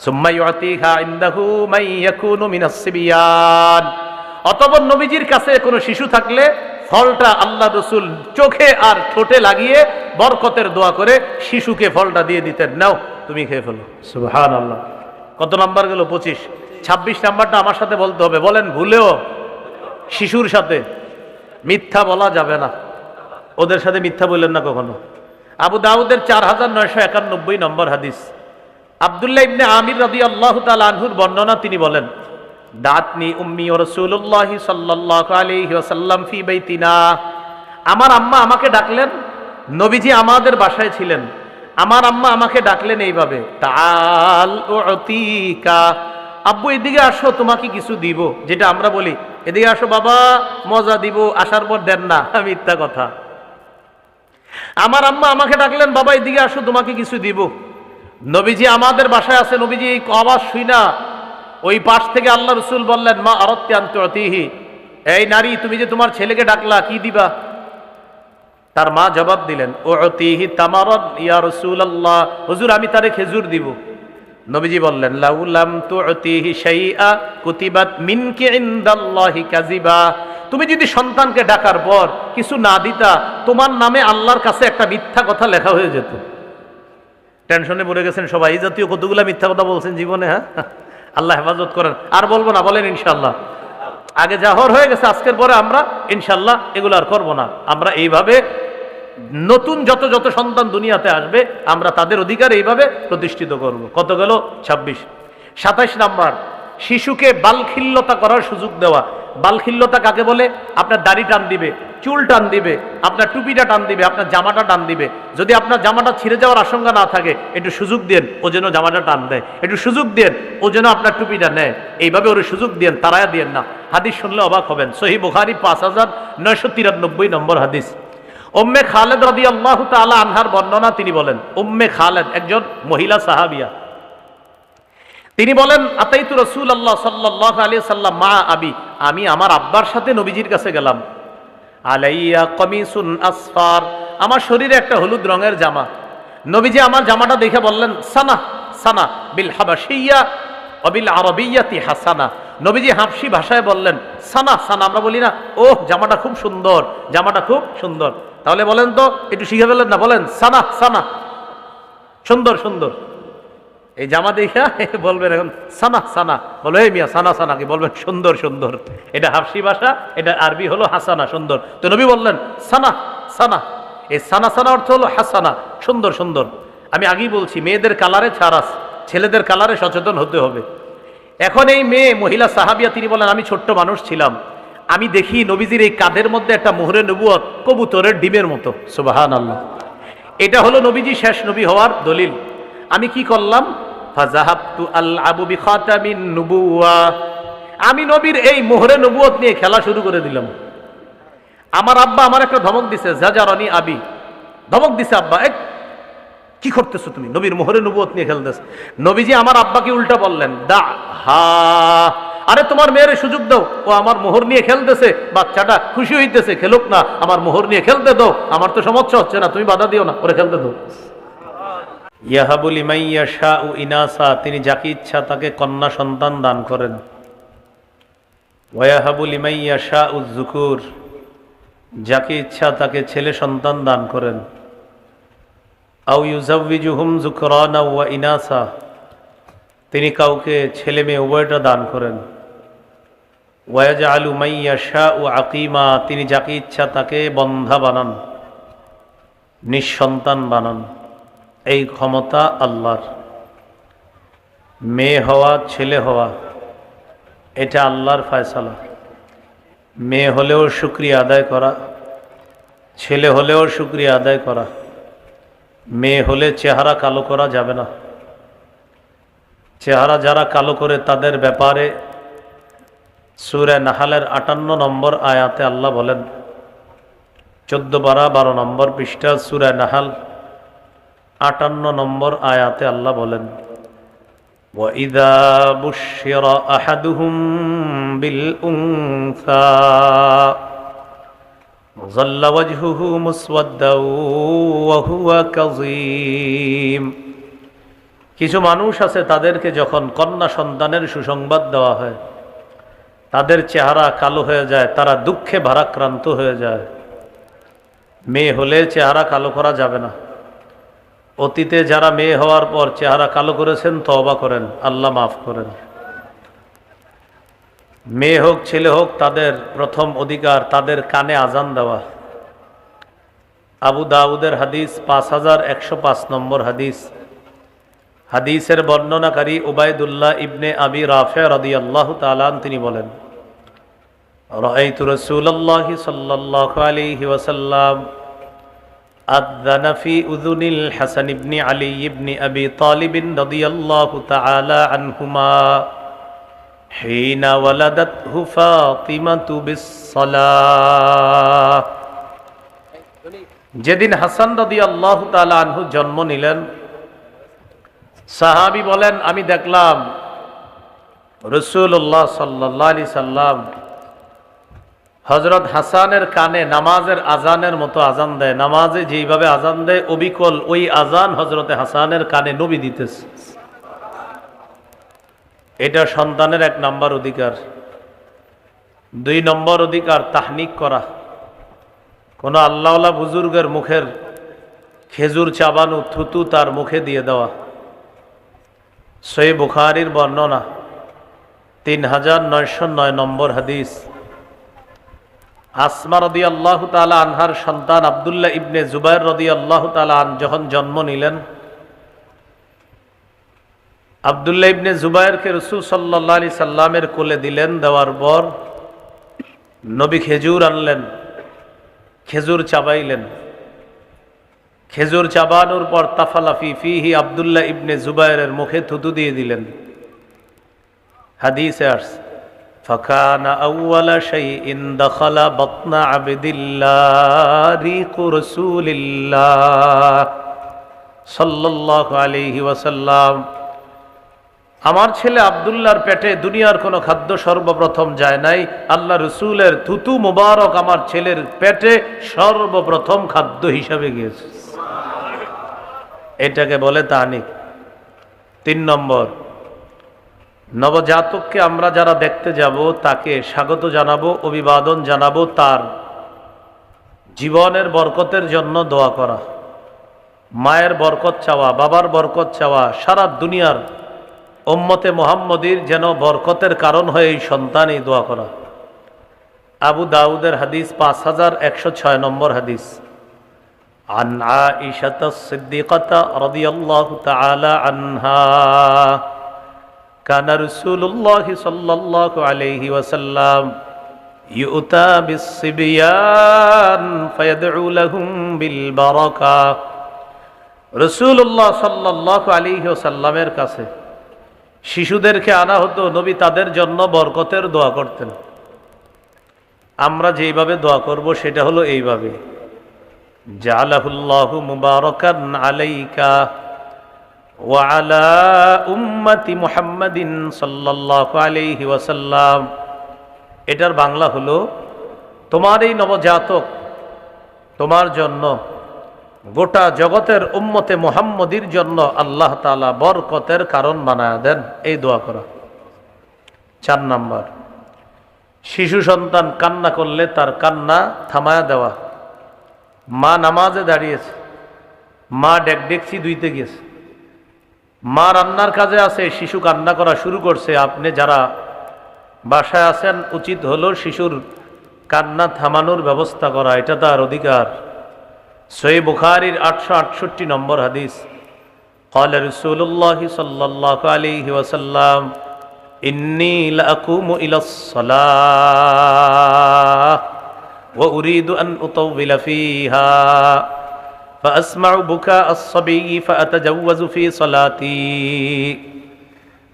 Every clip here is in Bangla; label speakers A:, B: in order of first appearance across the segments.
A: সুম্মা ইউতিহা ইনদাহু মান ইয়াকুনু মিনাস সিবিয়ান। অতঃপর নবীজির কাছে কোনো শিশু থাকলে ফলটা আল্লাহ রাসূল চোখে আর ঠোঁটে লাগিয়ে বরকতের দোয়া করে শিশুকে ফলটা দিয়ে দিতেন, নাও তুমি খেয়ে ফেলো। সুবহানাল্লাহ। কত নাম্বার গেল? 25। 26 নাম্বারটা আমার সাথে বলতে হবে। বলেন, ভুলেও শিশুর সাথে মিথ্যা বলা যাবে না। ওদের সাথে মিথ্যা বললেন না কখনো। আবু দাউদের 4991 নম্বর হাদিস, আব্দুল্লাহ ইবনে আমির রাদিয়াল্লাহু তাআলা আনহুর বর্ণনা, তিনি বলেন, দাতনি উম্মি ওয়া রাসূলুল্লাহ সাল্লাল্লাহু আলাইহি ওয়াসাল্লাম ফি বাইতিনা। আমার আম্মা আমাকে ডাকলেন, নবীজি আমাদের বাসায় ছিলেন, আমার আম্মা আমাকে ডাকলেন এইভাবে, তাআল উতিকা, আব্বু এদিকে আসো তোমাকে কিছু দিব। যেটা আমরা বলি, এদিকে আসো বাবা মজা দিব, আসার পর দেন না, মিথ্যা কথা। আমার আম্মা আমাকে ডাকলেন, বাবা এদিকে আসো তোমাকে কিছু দিব। নবীজি আমাদের বাসায় আছে, নবীজি এই আওয়াজ শুই না, ওই পাশ থেকে আল্লাহ রাসূল বললেন, মা আরাদতি আন তুতিহি, এই নারী তুমি যে তোমার ছেলেকে ডাকলা, কি দিবা? তার মা জবাব দিলেন, উতিহি তামারান ইয়া রাসূলুল্লাহ, হুজুর আমি তারে খেজুর দিব। নবীজি বললেন, লাউলাম তুতিহি শাইআ কুতিবাত মিনকি ইনদাল্লাহি কাযিবা, তুমি যদি সন্তানকে ডাকার পর কিছু না দিতা, তোমার নামে আল্লাহর কাছে একটা মিথ্যা কথা লেখা হয়ে যেত। টেনশনে পড়ে গেছেন সবাই, এই জাতীয় কতগুলা মিথ্যা কথা বলছেন জীবনে। হ্যাঁ, আল্লাহ হেফাজত করেন। আর বলবো না, বলেন ইনশাআল্লাহ। আগে যা হয়ে গেছে, আজকের পরে আমরা ইনশাআল্লাহ এগুলো আর করবো না। আমরা এইভাবে নতুন যত যত সন্তান দুনিয়াতে আসবে, আমরা তাদের অধিকার এইভাবে প্রতিষ্ঠিত করব। কত গেল? 26। 27 নাম্বার, শিশুকে বালখিল্যতা করার সুযোগ দেওয়া। বালখিল্যতা কাকে বলে? আপনার দাড়ি টান দিবে, চুল টান দিবে, আপনার টুপিটা টান দিবে, আপনার জামাটা টান দিবে। যদি আপনার জামাটা ছিঁড়ে যাওয়ার আশঙ্কা না থাকে, একটু সুযোগ দেন ও যেন জামাটা টান দেয়, একটু সুযোগ দেন ও যেন আপনার টুপিটা নেয়। এইভাবে ওর সুযোগ দেন, তারায়া দেন না। হাদিস শুনলে অবাক হবেন। সহিহ বুখারী 5993 নম্বর হাদিস। উম্মে খালেদ রাদিয়াল্লাহু তাআলা আনহার বর্ণনা, তিনি বলেন, উম্মে খালেদ একজন মহিলা সাহাবিয়া, তিনি বলেন, আতাইতু রাসূলুল্লাহ সাল্লাল্লাহু আলাইহি সাল্লাম মা আবি, আমি আমার আব্বার সাথে নবীজির কাছে গেলাম। আলাইয়া কমিসুন আসফার, আমার শরীরে একটা হলুদ রঙের জামা। নবীজি আমার জামাটা দেখে বললেন, সানা সানা বিল হাবাশিয়্যা ওয়া বিল আরাবিয়্যাতি হাসানা। নবীজি হাবশি ভাষায় বললেন, সানা সানা, আমরা বলি না, ওহ জামাটা খুব সুন্দর, জামাটা খুব সুন্দর। তাহলে বলেন তো, একটু শিখে ফেলেন না, বলেন সানা সানা, সুন্দর সুন্দর। এই জামা দেখা বলবেন এখন সানা সানা, বলো এই মিয়া সানা সানা, কি বলবেন? সুন্দর সুন্দর। এটা হাবশি ভাষা, এটা আরবি হলো হাসানা, সুন্দর। তো নবী বললেন সানা সানা, এই সানা সানা অর্থ হলো হাসানা, সুন্দর সুন্দর। আমি আগেই বলছি, মেয়েদের কালারে ছাড় আছে, ছেলেদের কালারে সচেতন হতে হবে। এখন এই মেয়ে মহিলা সাহাবিয়া, তিনি বলেন, আমি ছোট্ট মানুষ ছিলাম, আমি দেখি নবীজির এই কাঁধের মধ্যে একটা মোহরে নবুয়ত কবুতরের ডিমের মতো। সুবহানাল্লাহ। এটা হলো নবীজি শেষ নবী হওয়ার দলিল। আমি কি করলাম? ফাযাহাবতু আলআবু বিখাতামিন নুবুওয়া, আমি নবীর এই মোহরে নবুয়ত নিয়ে খেলা শুরু করে দিলাম। আমার আব্বা আমার একটা ধমক দিছে, জাজারানি আবি, ধমক দিছে আব্বা, এই কি করতেছো তুমি? নবীর মোহরে নবুয়ত নিয়ে খেলতেছ। নবীজি আমার আব্বাকে উল্টা বললেন, দা হা, আরে তোমার মেয়ের সুযোগ দাও, ও আমার মোহর নিয়ে খেলতেছে, বাচ্চাটা খুশি হইতেছে, খেলুক না, আমার মোহর নিয়ে খেলতে দাও, আমার তো সমস্যা হচ্ছে না, তুমি বাধা দিও না, ওরে খেলতে দাও। ইয়াহাবু লিমান ইয়াশাউ ইনাসা, তিনি যাকে ইচ্ছা তাকে কন্যা সন্তান দান করেন। ওয়া ইয়াহাবু লিমান ইয়াশাউ যুকুর, যাকে ইচ্ছা তাকে ছেলে সন্তান দান করেন। আও ইউজাউযিজুহুম যুকরানা ওয়া ইনাসা, তিনি কাউকে ছেলে মেয়ে উভয়টা দান করেন। ওয়া ইয়াজআলু মান ইয়াশাউ আকীমা, তিনি যাকে ইচ্ছা তাকে বন্ধা বানান, নিঃসন্তান বানান। এই ক্ষমতা আল্লাহর। মেয়ে হওয়া ছেলে হওয়া এটা আল্লাহর ফয়সালা। মেয়ে হলেও শুকরিয়া আদায় করা, ছেলে হলেও শুকরিয়া আদায় করা। মেয়ে হলে চেহারা কালো করা যাবে না। চেহারা যারা কালো করে তাদের ব্যাপারে সূরা নাহলের 58 নম্বর আয়াতে আল্লাহ বলেন, 14-12 নম্বর পৃষ্ঠা সূরা নাহল 58 নম্বর আয়াতে আল্লাহ বলেন, وَإِذَا بُشِّرَ أَحَدُهُم بِالْأُنثَى ظَلَّ وَجْهُهُ مُسْوَدًّا وَهُوَ كَظِيمٌ, কিছু মানুষ আছে তাদেরকে যখন কন্যা সন্তানের সুসংবাদ দেওয়া হয় তাদের চেহারা কালো হয়ে যায়, তারা দুঃখে ভারাক্রান্ত হয়ে যায়। মেয়ে হলে চেহারা কালো করা যাবে না। অতীতে যারা মেয়ে হওয়ার পর চেহারা কালো করেছেন তওবা করেন, আল্লাহ মাফ করেন। মেয়ে হোক ছেলে হোক তাদের প্রথম অধিকার তাদের কানে আজান দেওয়া। আবু দাউদের হাদিস 5105 নম্বর হাদিস। হাদিসের বর্ণনাকারী উবাইদুল্লাহ ইবনে আবি রাফে রাদিয়াল্লাহু তাআলা তিনি বলেন, রাআইতু রাসূলুল্লাহি সাল্লাল্লাহু আলাইহি ওয়াসাল্লাম আযানা ফি উযুনিল হাসান ইবনে আলী ইবনে আবি তালিব রাদিয়াল্লাহু তাআলা আনহুমা হিনা ওয়ালাদাতহু ফাতিমাতু বিস-সালাহ। যেদিন হাসান রাদিয়াল্লাহু তাআলা আনহু জন্ম নিলেন, সাহাবী বলেন আমি দেখলাম রাসূলুল্লাহ সাল্লাল্লাহু আলাইহি সাল্লাম হযরত হাসানের কানে নামাজের আজানের মতো আজান দেয়। নামাজে যেইভাবে আজান দেয় অবিকল ওই আজান হযরতে হাসানের কানে নবী দিতেছে। এটা সন্তানের 1 নম্বর অধিকার। 2 নম্বর অধিকার তাহনিক করা। কোন আল্লাহওয়ালা বুজুর্গের মুখের খেজুর চাবানো থুতু তার মুখে দিয়ে দেওয়া। সহিহ বুখারীর বর্ণনা 3909 নম্বর হাদিস। আসমা রাদিয়াল্লাহু তাআলা আনহার সন্তান আব্দুল্লাহ ইবনে জুবাইর রাদিয়াল্লাহু তাআলা আন যখন জন্ম নিলেন, আব্দুল্লাহ ইবনে জুবাইরকে রাসূল সাল্লাল্লাহু আলাইহি সাল্লামের কোলে দিলেন। দেওয়ার পর নবী খেজুর আনলেন, খেজুর চাবাইলেন। খেজুর চাবানোর পর তাফালাফি ফিহি আব্দুল্লাহ ইবনে জুবাইরের মুখে থুতু দিয়ে দিলেন। হাদিসে আসছে ফাকানা আউওয়ালা শাইইন দাখালা বাতনা আবদিল্লাহ রিকু রাসূলিল্লাহ সাল্লাল্লাহু আলাইহি ওয়াসাল্লাম। আমার ছেলে আব্দুল্লাহর পেটে দুনিয়ার কোনো খাদ্য সর্বপ্রথম যায় নাই, আল্লাহ রসুলের থুতু মুবারক আমার ছেলের পেটে সর্বপ্রথম খাদ্য হিসাবে গিয়েছে। এটাকে বলে তাহনিক। 3 নম্বর, নবজাতককে আমরা যারা দেখতে যাব তাকে স্বাগত জানাবো, অভিবাদন জানাবো, তার জীবনের বরকতের জন্য দোয়া করা, মায়ের বরকত চাওয়া, বাবার বরকত চাওয়া, সারা দুনিয়ার উম্মতে মুহাম্মদীর যেন বরকতের কারণ হয়ে এই সন্তানই দোয়া করা। আবু দাউদের হাদিস 5106 নম্বর হাদিস। আন আয়েশা সিদ্দিকাহ রাদিয়াল্লাহু তাআলা আনহা কানা রাসূলুল্লাহ সাল্লাল্লাহু আলাইহি ওয়াসাল্লাম ইউতা বিস-সিবয়ান ফায়াদউ লাহুম বিল বারাকা। রাসূলুল্লাহ সাল্লাল্লাহু আলাইহি ওয়াসাল্লামের কাছে শিশুদেরকে আনা হতো, নবী তাদের জন্য বরকতের দোয়া করতেন। আমরা যেইভাবে দোয়া করব সেটা হলো এইভাবে, জাআলাহুল্লাহু মুবারাকান আলাইকা ওয়া আলা উম্মতি মুহাম্মাদিন সাল্লাল্লাহু আলাইহি ওয়াসাল্লাম। এটার বাংলা হলো, তোমার এই নবজাতক তোমার জন্য, গোটা জগতের উম্মতে মুহাম্মদীর জন্য আল্লাহ তাআলা বরকতের কারণ বানায়া দেন, এই দোয়া করা। 4 নম্বর, শিশু সন্তান কান্না করলে তার কান্না থামায়া দেওয়া। মা নামাজে দাঁড়িয়েছে, মা ডেকডেকচি ধুইতে গেছে, মা রান্নার কাজে আছে, শিশু কান্না করা শুরু করছে। আপনি যারা বাসায় আছেন উচিত হলো শিশুর কান্না থামানোর ব্যবস্থা করা, এটা তার অধিকার। সহিহ বুখারীর 868 নম্বর হাদিস। قال رسول الله صلى الله عليه وسلم إني لأقوم إلى الصلاة وأريد أن أطول فيها فأسمع بكاء الصبي فأتجوز في صلاتي।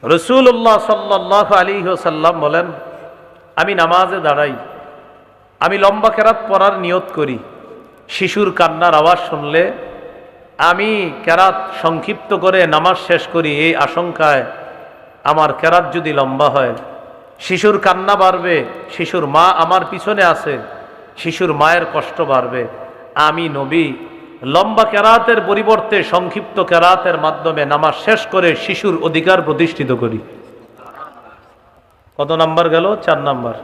A: রাসূলুল্লাহ সাল্লাল্লাহু আলাইহি ওয়াসাল্লাম বলেন, আমি নামাজে দাঁড়াই, আমি লম্বা কেরাত পড়ার নিয়ত করি। শিশুর কান্নার আওয়াজ শুনলে আমি কেরাত সংক্ষিপ্ত করে নামাজ শেষ করি, এই আশঙ্কায় আমার কেরাত যদি লম্বা হয় শিশুর কান্না বাড়বে, শিশুর মা আমার পিছনে আছে, শিশুর মায়ের কষ্ট বাড়বে। আমি নবী লম্বা কেরাতের পরিবর্তে সংক্ষিপ্ত কেরাতের মাধ্যমে নামাজ শেষ করে শিশুর অধিকার প্রতিষ্ঠিত করি। কত নাম্বার গেল? 4 নাম্বার।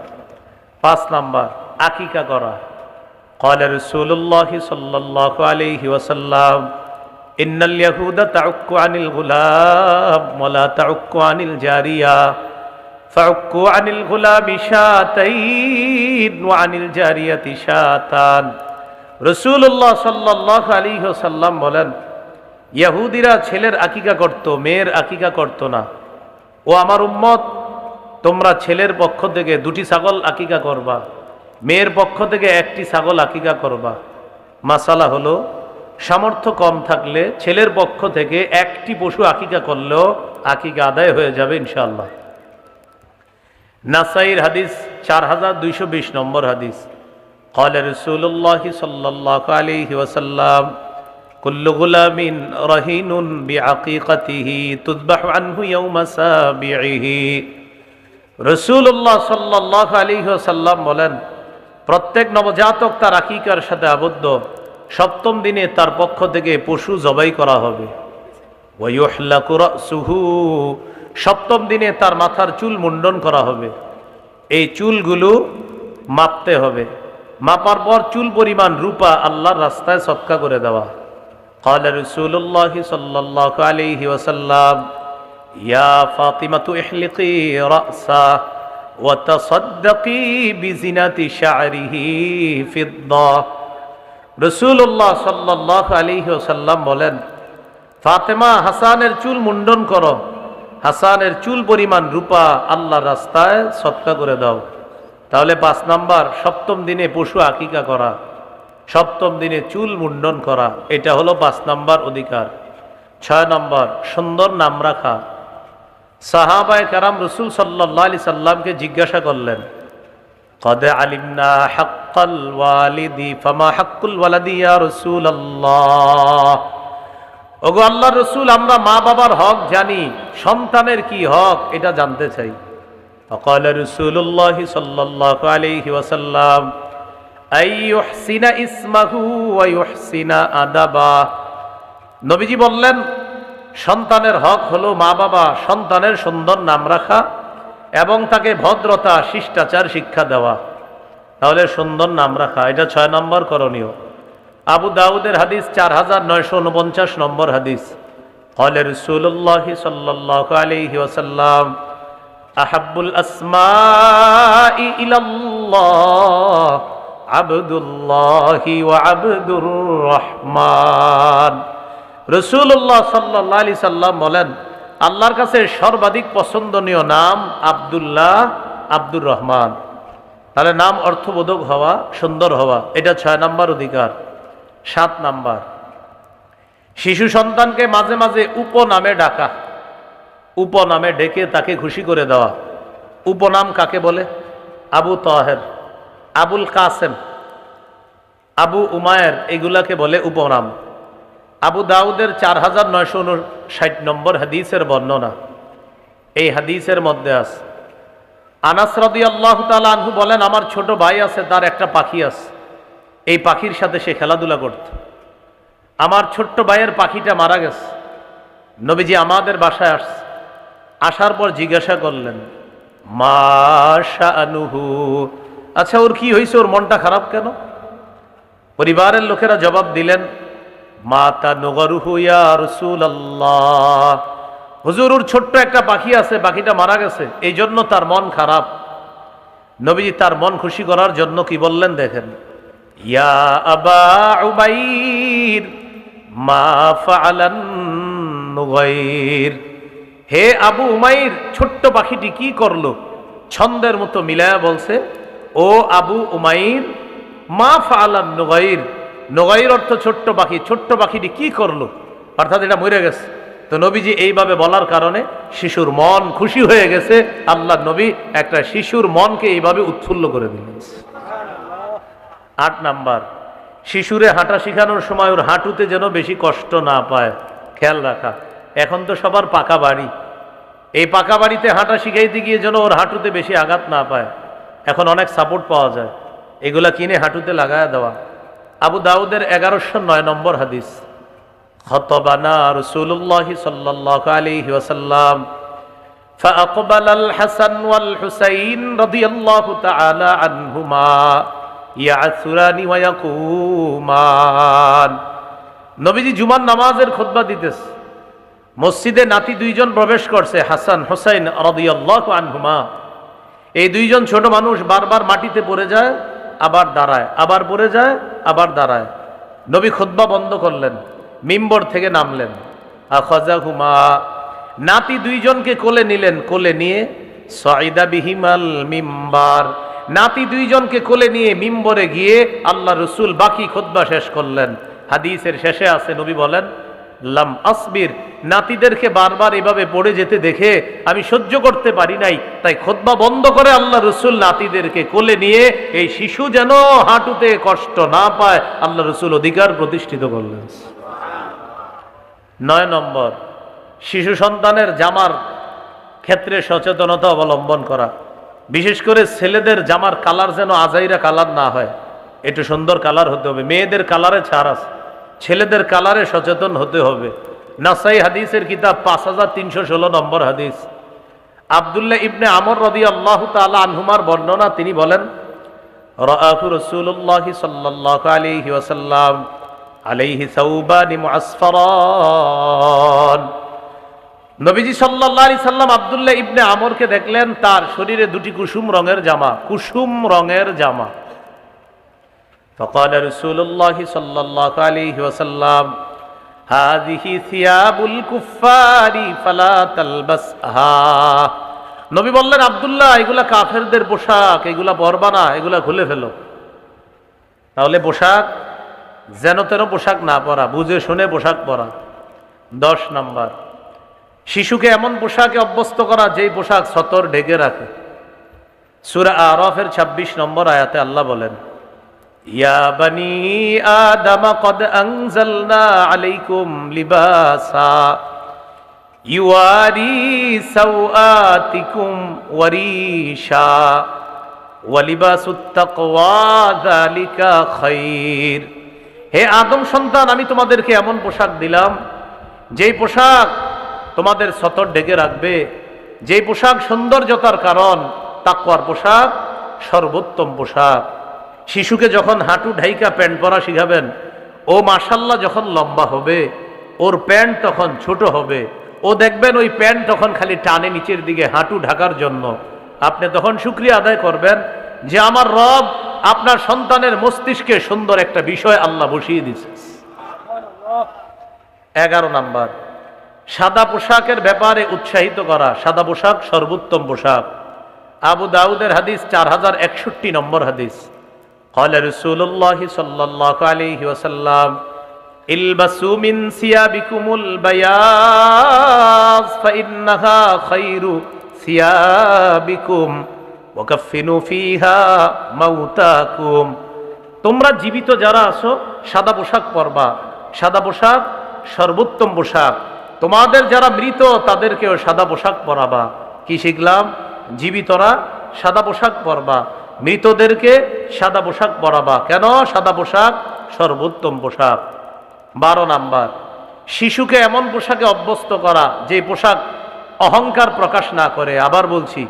A: 5 নাম্বার আকিকা করা। قال رسول الله صلى الله عليه وسلم إن اليهود تعك عن الغلام ولا تعك عن الجارية فعكوا عن الغلام شاتين وعن الجارية شاتان। রাসূলুল্লাহ সাল্লাল্লাহু আলাইহি ওয়াসাল্লাম বলেন, ইহুদিরা ছেলের আকিকা করত, মেয়ের আকিকা করত না। ও আমার উম্মত, তোমরা ছেলের পক্ষ থেকে 2টি ছাগল আকিকা করবা, মেয়ের পক্ষ থেকে 1টি ছাগল আকিকা করবা। মাসালা হলো, সামর্থ্য কম থাকলে ছেলের পক্ষ থেকে 1টি পশু আকিকা করলেও আকিকা আদায় হয়ে যাবে ইনশাআল্লাহ। নাসাইর হাদিস 4220 নম্বর হাদিস। قال رسول الله صلى الله عليه وسلم كل غلام رهين بعقيقته تذبح عنه يوم سابعه। রাসূলুল্লাহ সাল্লাল্লাহু আলাইহি ওয়াসাল্লাম বলেন, প্রত্যেক নবজাতক তার আকিকার সাথে আবদ্ধ। 7ম দিনে তার পক্ষ থেকে পশু জবাই করা হবে। ওয়া ইউহলাকু রাসুহু, 7ম দিনে তার মাথার চুল মুন্ডন করা হবে। এই চুলগুলো মাপতে হবে, মাপার পর চুল পরিমাণ রূপা আল্লাহর রাস্তায় সদকা করে দেওয়া। قال رسول الله صلى الله عليه وسلم يا فاطمة احلقي رأسه وتصدقي بزينة شعره فضة। রাসূলুল্লাহ সাল্লাল্লাহু আলাইহি ওয়াসাল্লাম বলেন, ফাতেমা, হাসানের চুল মুন্ডন করো, হাসানের চুল পরিমাণ রূপা আল্লাহর রাস্তায় সদকা করে দাও। তাহলে 5 নাম্বার 7ম দিনে পশু আকিকা করা, 7ম দিনে চুল মুন্ডন করা, এটা হলো 5 নাম্বার অধিকার। 6 নাম্বার সুন্দর নাম রাখা। সাহাবায়ে কেরাম রাসূল সাল্লাল্লাহু আলাইহি সাল্লামকে জিজ্ঞাসা করলেন, কদ আলিমনা হাক্কাল ওয়ালিদি ফামা হাক্কুল ওয়ালাদি ইয়া রাসূলুল্লাহ। ওগো আল্লাহর রাসূল, আমরা মা বাবার হক জানি, সন্তানের কি হক এটা জানতে চাই। فقال رسول الله صلى الله عليه وسلم أن يحسن اسمه ويحسن أدبه। নবীজি বললেন, সন্তানের হক হলো মা বাবা সন্তানের সুন্দর নাম রাখা এবং তাকে ভদ্রতা শিষ্টাচার শিক্ষা দেওয়া। তাহলে সুন্দর নাম রাখা, এটা 6 নম্বর করণীয়। আবু দাউদের হাদিস 4949 নম্বর হাদিস। قال رسول الله صلى الله عليه وسلم আহাব্বুল আসমাই ইলাল্লাহ আবদুল্লাহি ওয়া আবদুর রহমান। রাসূলুল্লাহ সাল্লাল্লাহু আলাইহি সাল্লাম বলেন, আল্লাহর কাছে সর্বাধিক পছন্দনীয় নাম আব্দুল্লাহ, আব্দুর রহমান। তাহলে নাম অর্থবোধক হওয়া, সুন্দর হওয়া, এটা 6 নম্বর অধিকার। 7 নাম্বার শিশু সন্তানকে মাঝে মাঝে উপনামে ডাকা, উপনামে ডেকে তাকে খুশি করে দেওয়া। উপনাম কাকে বলে? আবু তাহের, আবুল কাসেম, আবু উমায়ের, এগুলাকে বলে উপনাম। আবু দাউদের 4959 নম্বর হাদিসের বর্ণনা। এই হাদিসের মধ্যে আছে, আনাস রাদিয়াল্লাহু তাআলা আনহু বলেন, আমার ছোট ভাই আছে, তার একটা পাখি আছে, এই পাখির সাথে সে খেলাধুলা করত। আমার ছোট্ট ভাইয়ের পাখিটা মারা গেছে। নবীজি আমাদের বাসায় আসছে, আসার পর জিজ্ঞাসা করলেন, মা শাআনুহু, আচ্ছা ওর কি হয়েছে, ওর মনটা খারাপ কেন? পরিবারের লোকেরা জবাব দিলেন, মাতা নগরুহু ইয়া রাসূলুল্লাহ, হুজুর ওর ছোট্ট একটা পাখি আছে, পাখিটা মারা গেছে, এই জন্য তার মন খারাপ। নবীজি তার মন খুশি করার জন্য কি বললেন দেখেন, ইয়া আবা উবাইর মা ফাআলান নুগাইর, হে আবু উমাইর, ছোট্ট পাখিটি কি করলো? ছন্দের মতো মিলায়া বলছে, ও আবু উমাইর মা ফাআলান নুগাইর, নুগাইর অর্থ ছোট্ট পাখি, ছোট্ট পাখিটি কি করলো, অর্থাৎ এটা মরে গেছে। তো নবীজি এইভাবে বলার কারণে শিশুর মন খুশি হয়ে গেছে। আল্লাহ নবী একটা শিশুর মনকে এইভাবে উৎফুল্ল করে দিলেন। 8 নাম্বার শিশুরে হাঁটা শেখানোর সময় ওর হাঁটুতে যেন বেশি কষ্ট না পায়, খেয়াল রাখা। এখন তো সবার পাকা বাড়ি, এই পাকা বাড়িতে হাঁটা শিখাইতে গিয়ে যেন ওর হাঁটুতে বেশি আঘাত না পায়। এখন অনেক সাপোর্ট পাওয়া যায়, এগুলা কিনে হাঁটুতে লাগায় দেওয়া। আবু দাউদের 1109 নম্বর হাদিস। খতবানা রাসূলুল্লাহ সাল্লাল্লাহু আলাইহি ওয়াসাল্লাম فأقبل الحسن والحسين رضي الله تعالى عنهما يعثران ويقومان। নবীজি জুমার নামাজের খুতবা দিতেছে, মসজিদে নাতি দুইজন প্রবেশ করছে, হাসান হুসাইন রাদিয়াল্লাহু আনহুমা। এই দুইজন ছোট মানুষ বারবার মাটিতে পড়ে যায়, আবার দাঁড়ায়, আবার পড়ে যায়, আবার দাঁড়ায়। নবী খুতবা বন্ধ করলেন, মিম্বর থেকে নামলেন। আখাযাহুমা, নাতি দুইজনকে কোলে নিলেন, কোলে নিয়ে সাইদা বিহিমাল মিম্বার, নাতি দুইজনকে কোলে নিয়ে মিম্বরে গিয়ে আল্লাহ রসুল বাকি খুতবা শেষ করলেন। হাদিসের শেষে আছে, নবী বলেন লাম আসবির, নাতিদেরকে বারবার এভাবে পড়ে যেতে দেখে আমি সহ্য করতে পারি নাই, তাই খুতবা বন্ধ করে আল্লাহ রসুল নাতিদেরকে কোলে নিয়ে এই শিশু যেন হাঁটুতে কষ্ট না পায় আল্লাহ রসুল অধিকার প্রতিষ্ঠিত করলেন। 9 নম্বর, শিশু সন্তানের জামার ক্ষেত্রে সচেতনতা অবলম্বন করা। বিশেষ করে ছেলেদের জামার কালার যেন আজাইরা কালার না হয়, একটু সুন্দর কালার হতে হবে। মেয়েদের কালারে ছাড় আছে, ছেলেদের কালারে সচেতন হতে হবে। নাসাই হাদিসের কিতাব 5316 নম্বর হাদিস। আব্দুল্লাহ ইবনে আমর রাদিয়াল্লাহু তাআলা আনহুমার বর্ণনা, তিনি বলেন রাআহু রাসূলুল্লাহ সাল্লাল্লাহু আলাইহি ওয়াসাল্লাম আলাইহি সাওবানি মুআসফারান। নবীজি সাল্লাল্লাহু আলাইহি সাল্লাম আব্দুল্লাহ ইবনে আমরকে দেখলেন, তার শরীরে দুটি কুসুম রঙের জামা, কুসুম রঙের জামা। فقال رسول الله صلى الله عليه وسلم هذه ثياب الكفار فلا تلبسها। নবী বললেন, আব্দুল্লাহ, এগুলা কাফেরদের পোশাক, এগুলা পরবা না, এগুলা খুলে ফেলো। তাহলে পোশাক যেন তেন পোশাক না পরা, বুঝে শুনে পোশাক পরা। 10 নম্বর, শিশুকে এমন পোশাকে অভ্যস্ত করা যেই পোশাক সতর ঢেকে রাখে। সূরা আরাফের 26 নম্বর আয়াতে আল্লাহ বলেন ইয়া বানি আদম কদ আনজালনা আলাইকুম লিবাসা ইউয়ারি সাওআতিকুম ওয়ারিশা ওয়া লিবাসুত তাকওয়া যালিকা খায়র। হে আদম সন্তান, আমি তোমাদেরকে এমন পোশাক দিলাম যেই পোশাক তোমাদের সতর ঢেকে রাখবে, যেই পোশাক সৌন্দর্যতার কারণ। তাকওয়ার পোশাক সর্বোত্তম পোশাক। শিশুকে যখন হাঁটু ঢাইকা প্যান্ট পরা শিখাবেন, ও মাশাল্লাহ যখন লম্বা হবে, ওর প্যান্ট তখন ছোট হবে, ও দেখবেন ওই প্যান্ট তখন খালি টানে নিচের দিকে হাঁটু ঢাকার জন্য। আপনি তখন শুকরিয়া আদায় করবেন যে আমার রব আপনার সন্তানের মস্তিষ্কে সুন্দর একটা বিষয় আল্লাহ বসিয়ে দিয়েছে। 11 নম্বর, সাদা পোশাকের ব্যাপারে উৎসাহিত করা। সাদা পোশাক সর্বোত্তম পোশাক। আবু দাউদের হাদিস 4061 নম্বর হাদিস। قال رسول الله صلى الله عليه وسلم البسوا من ثيابكم البياض فإنها خير ثيابكم وكفنوا فيها موتاكم। তোমরা জীবিত যারা আছো সাদা পোশাক পরবা, সাদা পোশাক সর্বোত্তম পোশাক। তোমাদের যারা মৃত তাদেরকেও সাদা পোশাক পরাবা। কি শিখলাম? জীবিতরা সাদা পোশাক পরবা, মৃতদেরকে সাদা পোশাক পরাবা। কেন? সাদা পোশাক সর্বোত্তম পোশাক। 12 নাম্বার, শিশুকে এমন পোশাকে অভ্যস্ত করা যে পোশাক অহংকার প্রকাশ না করে। আবার বলছি,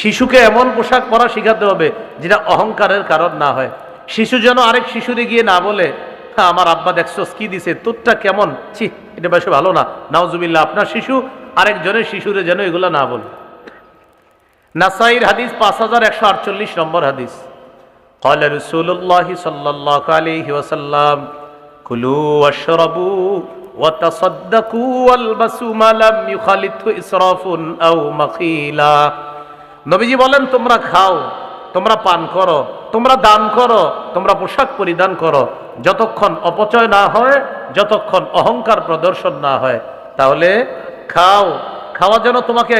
A: শিশুকে এমন পোশাক পরা শিখাতে হবে যেটা অহংকারের কারণ না হয়। শিশু যেন আরেক শিশুরে গিয়ে না বলে, হ্যাঁ আমার আব্বা দেখছস কি দিছে, তোরটা কেমন, ছি এটা বেশি ভালো না, নাউজুবিল্লাহ। আপনার শিশু আরেকজনের শিশুরে যেন এগুলো না বলে। নাসাইর হাদিস 5148 নম্বর হাদিস। قال رسول الله صلى الله عليه وسلم كلوا واشربوا وتصدقوا والبسوا ما لم يخالطه إسراف أو مخيلة। নবীজি বলেন, তোমরা খাও, তোমরা পান করো, তোমরা দান করো, তোমরা পোশাক পরিধান করো, যতক্ষণ অপচয় না হয়, যতক্ষণ অহংকার প্রদর্শন না হয়। তাহলে খাও, খাওয়া যেন তোমাকে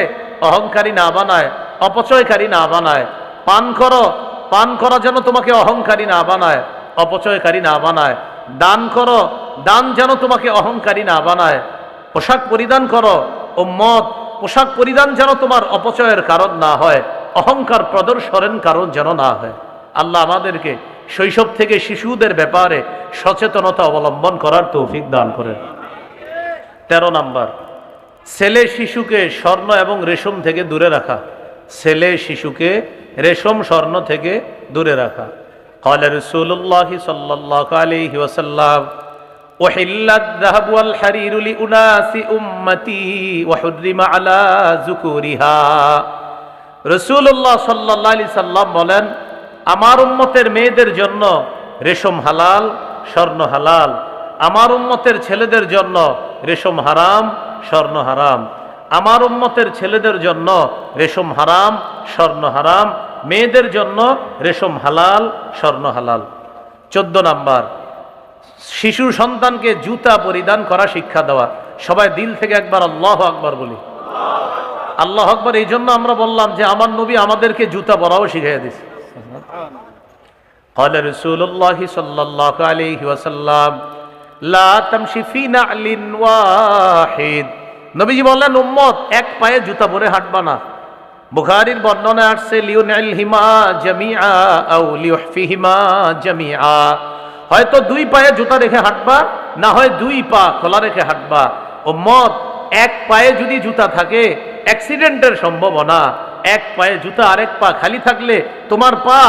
A: অহংকারী না বানায়, অপচয়কারী না বানায়। পান করো, পান করা যেন তোমাকে অহংকারী না বানায়, অপচয়কারী না বানায়। দান করো, দান যেন তোমাকে অহংকারী না বানায়। পোশাক পরিধান করো, উম্মত, পোশাক পরিধান যেন তোমার অপচয়ের কারণ না হয়, অহংকার প্রদর্শনের কারণ যেন না হয়। আল্লাহ আমাদেরকে শৈশব থেকে শিশুদের ব্যাপারে সচেতনতা অবলম্বন করার তৌফিক দান করেন। 13 নাম্বার, ছেলে শিশুকে স্বর্ণ এবং রেশম থেকে দূরে রাখা। ছেলে শিশুকে রেশম স্বর্ণ থেকে দূরে রাখা। قال رسول الله صلى الله عليه وسلم أحل الذهب والحرير لأناس أمتي وحرم على ذكورها। রাসূলুল্লাহ সাল্লাল্লাহু আলাইহি সাল্লাম বলেন, আমার উম্মতের মেয়েদের জন্য রেশম হালাল, স্বর্ণ হালাল। আমার উম্মতের ছেলেদের জন্য রেশম হারাম, স্বর্ণ হারাম। আমার উম্মতের ছেলেদের জন্য রেশম হারাম, স্বর্ণ হারাম। মেয়েদের জন্য রেশম হালাল, স্বর্ণ হালাল। 14 নাম্বার, শিশু সন্তানকে জুতা পরিধান করা শিক্ষা দেওয়া। সবাই দিল থেকে একবার আল্লাহু আকবার বলি। আল্লাহু আকবার এই জন্য আমরা বললাম যে আমার নবী আমাদেরকে জুতা পরাও শিখিয়ে দিয়েছে। قال رسول الله صلى الله عليه وسلم لا تمشي في نعل واحد। নবীজি বললেন, উম্মত এক পায়ে জুতা পরে হাঁটবা না। বুখারীর বর্ণনায় আসছে লিউনিলহিমা জামিআ আও লিউহফিহিমা জামিআ। হয়তো দুই পায়ে জুতা রেখে হাঁটবা, না হয় দুই পা খোলা রেখে হাঁটবা। উম্মত এক পায়ে যদি জুতা থাকে অ্যাক্সিডেন্টের সম্ভাবনা, এক পায়ে জুতা আরেক পা খালি থাকলে তোমার পা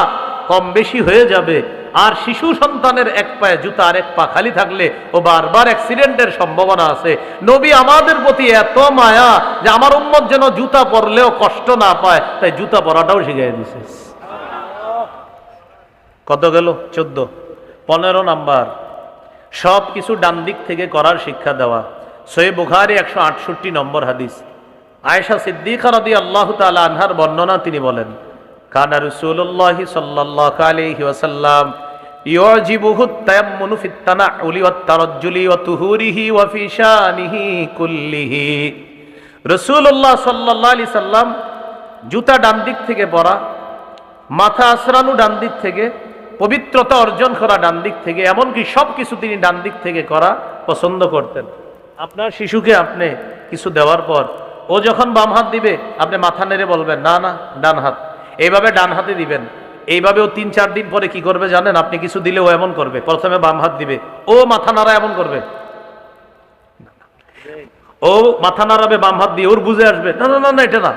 A: কম বেশি হয়ে যাবে। আর শিশু সন্তানের এক পায়ে জুতা আরেক পা খালি থাকলে ও বারবার অ্যাক্সিডেন্টের সম্ভাবনা আছে। নবী আমাদের প্রতি এত মায়া যে আমার উম্মত যেন জুতা পরলেও কষ্ট না পায়, তাই জুতা পরাটাও শিখিয়ে দিয়েছে। কত গেল? 14। 15 নাম্বার, সব কিছু ডান দিক থেকে করার শিক্ষা দেওয়া। সহিহ বুখারী 168 নম্বর হাদিস। আয়েশা সিদ্দিকা রাদিয়াল্লাহু তাআলা আনহার বর্ণনা, তিনি বলেন, কানা রাসূলুল্লাহি সাল্লাল্লাহু আলাইহি ওয়াসাল্লাম ইউজিবুহু তায়াম্মুনু ফিত তানাউলি ওয়াত তারাজ্জুলি ওয়া তুহুরিহি ওয়া ফি শানিহি কুল্লিহি। রাসূলুল্লাহ সাল্লাল্লাহু আলাইহি সাল্লাম জুতা ডান দিক থেকে পরা, মাথা আছড়ানো ডান দিক থেকে, পবিত্রতা অর্জন করা ডান দিক থেকে, এমনকি সব কিছু তিনি ডান দিক থেকে করা পছন্দ করতেন। আপনার শিশুকে আপনি কিছু দেওয়ার পর ও যখন বাম হাত দিবে, আপনি মাথা নেড়ে বলবেন না না ডান হাত, এইভাবে ডান হাতে দিবেন। এইভাবে ও 3-4 দিন পরে কি করবে জানেন? আপনি কিছু দিলে ও এমন করবে, প্রথমে বাম হাত দিবে, ও মাথা নাড়া এমন করবে, ও মাথা নাড়াবে বাম হাত দিয়ে, ওর বুঝে আসবে না না না এটা না,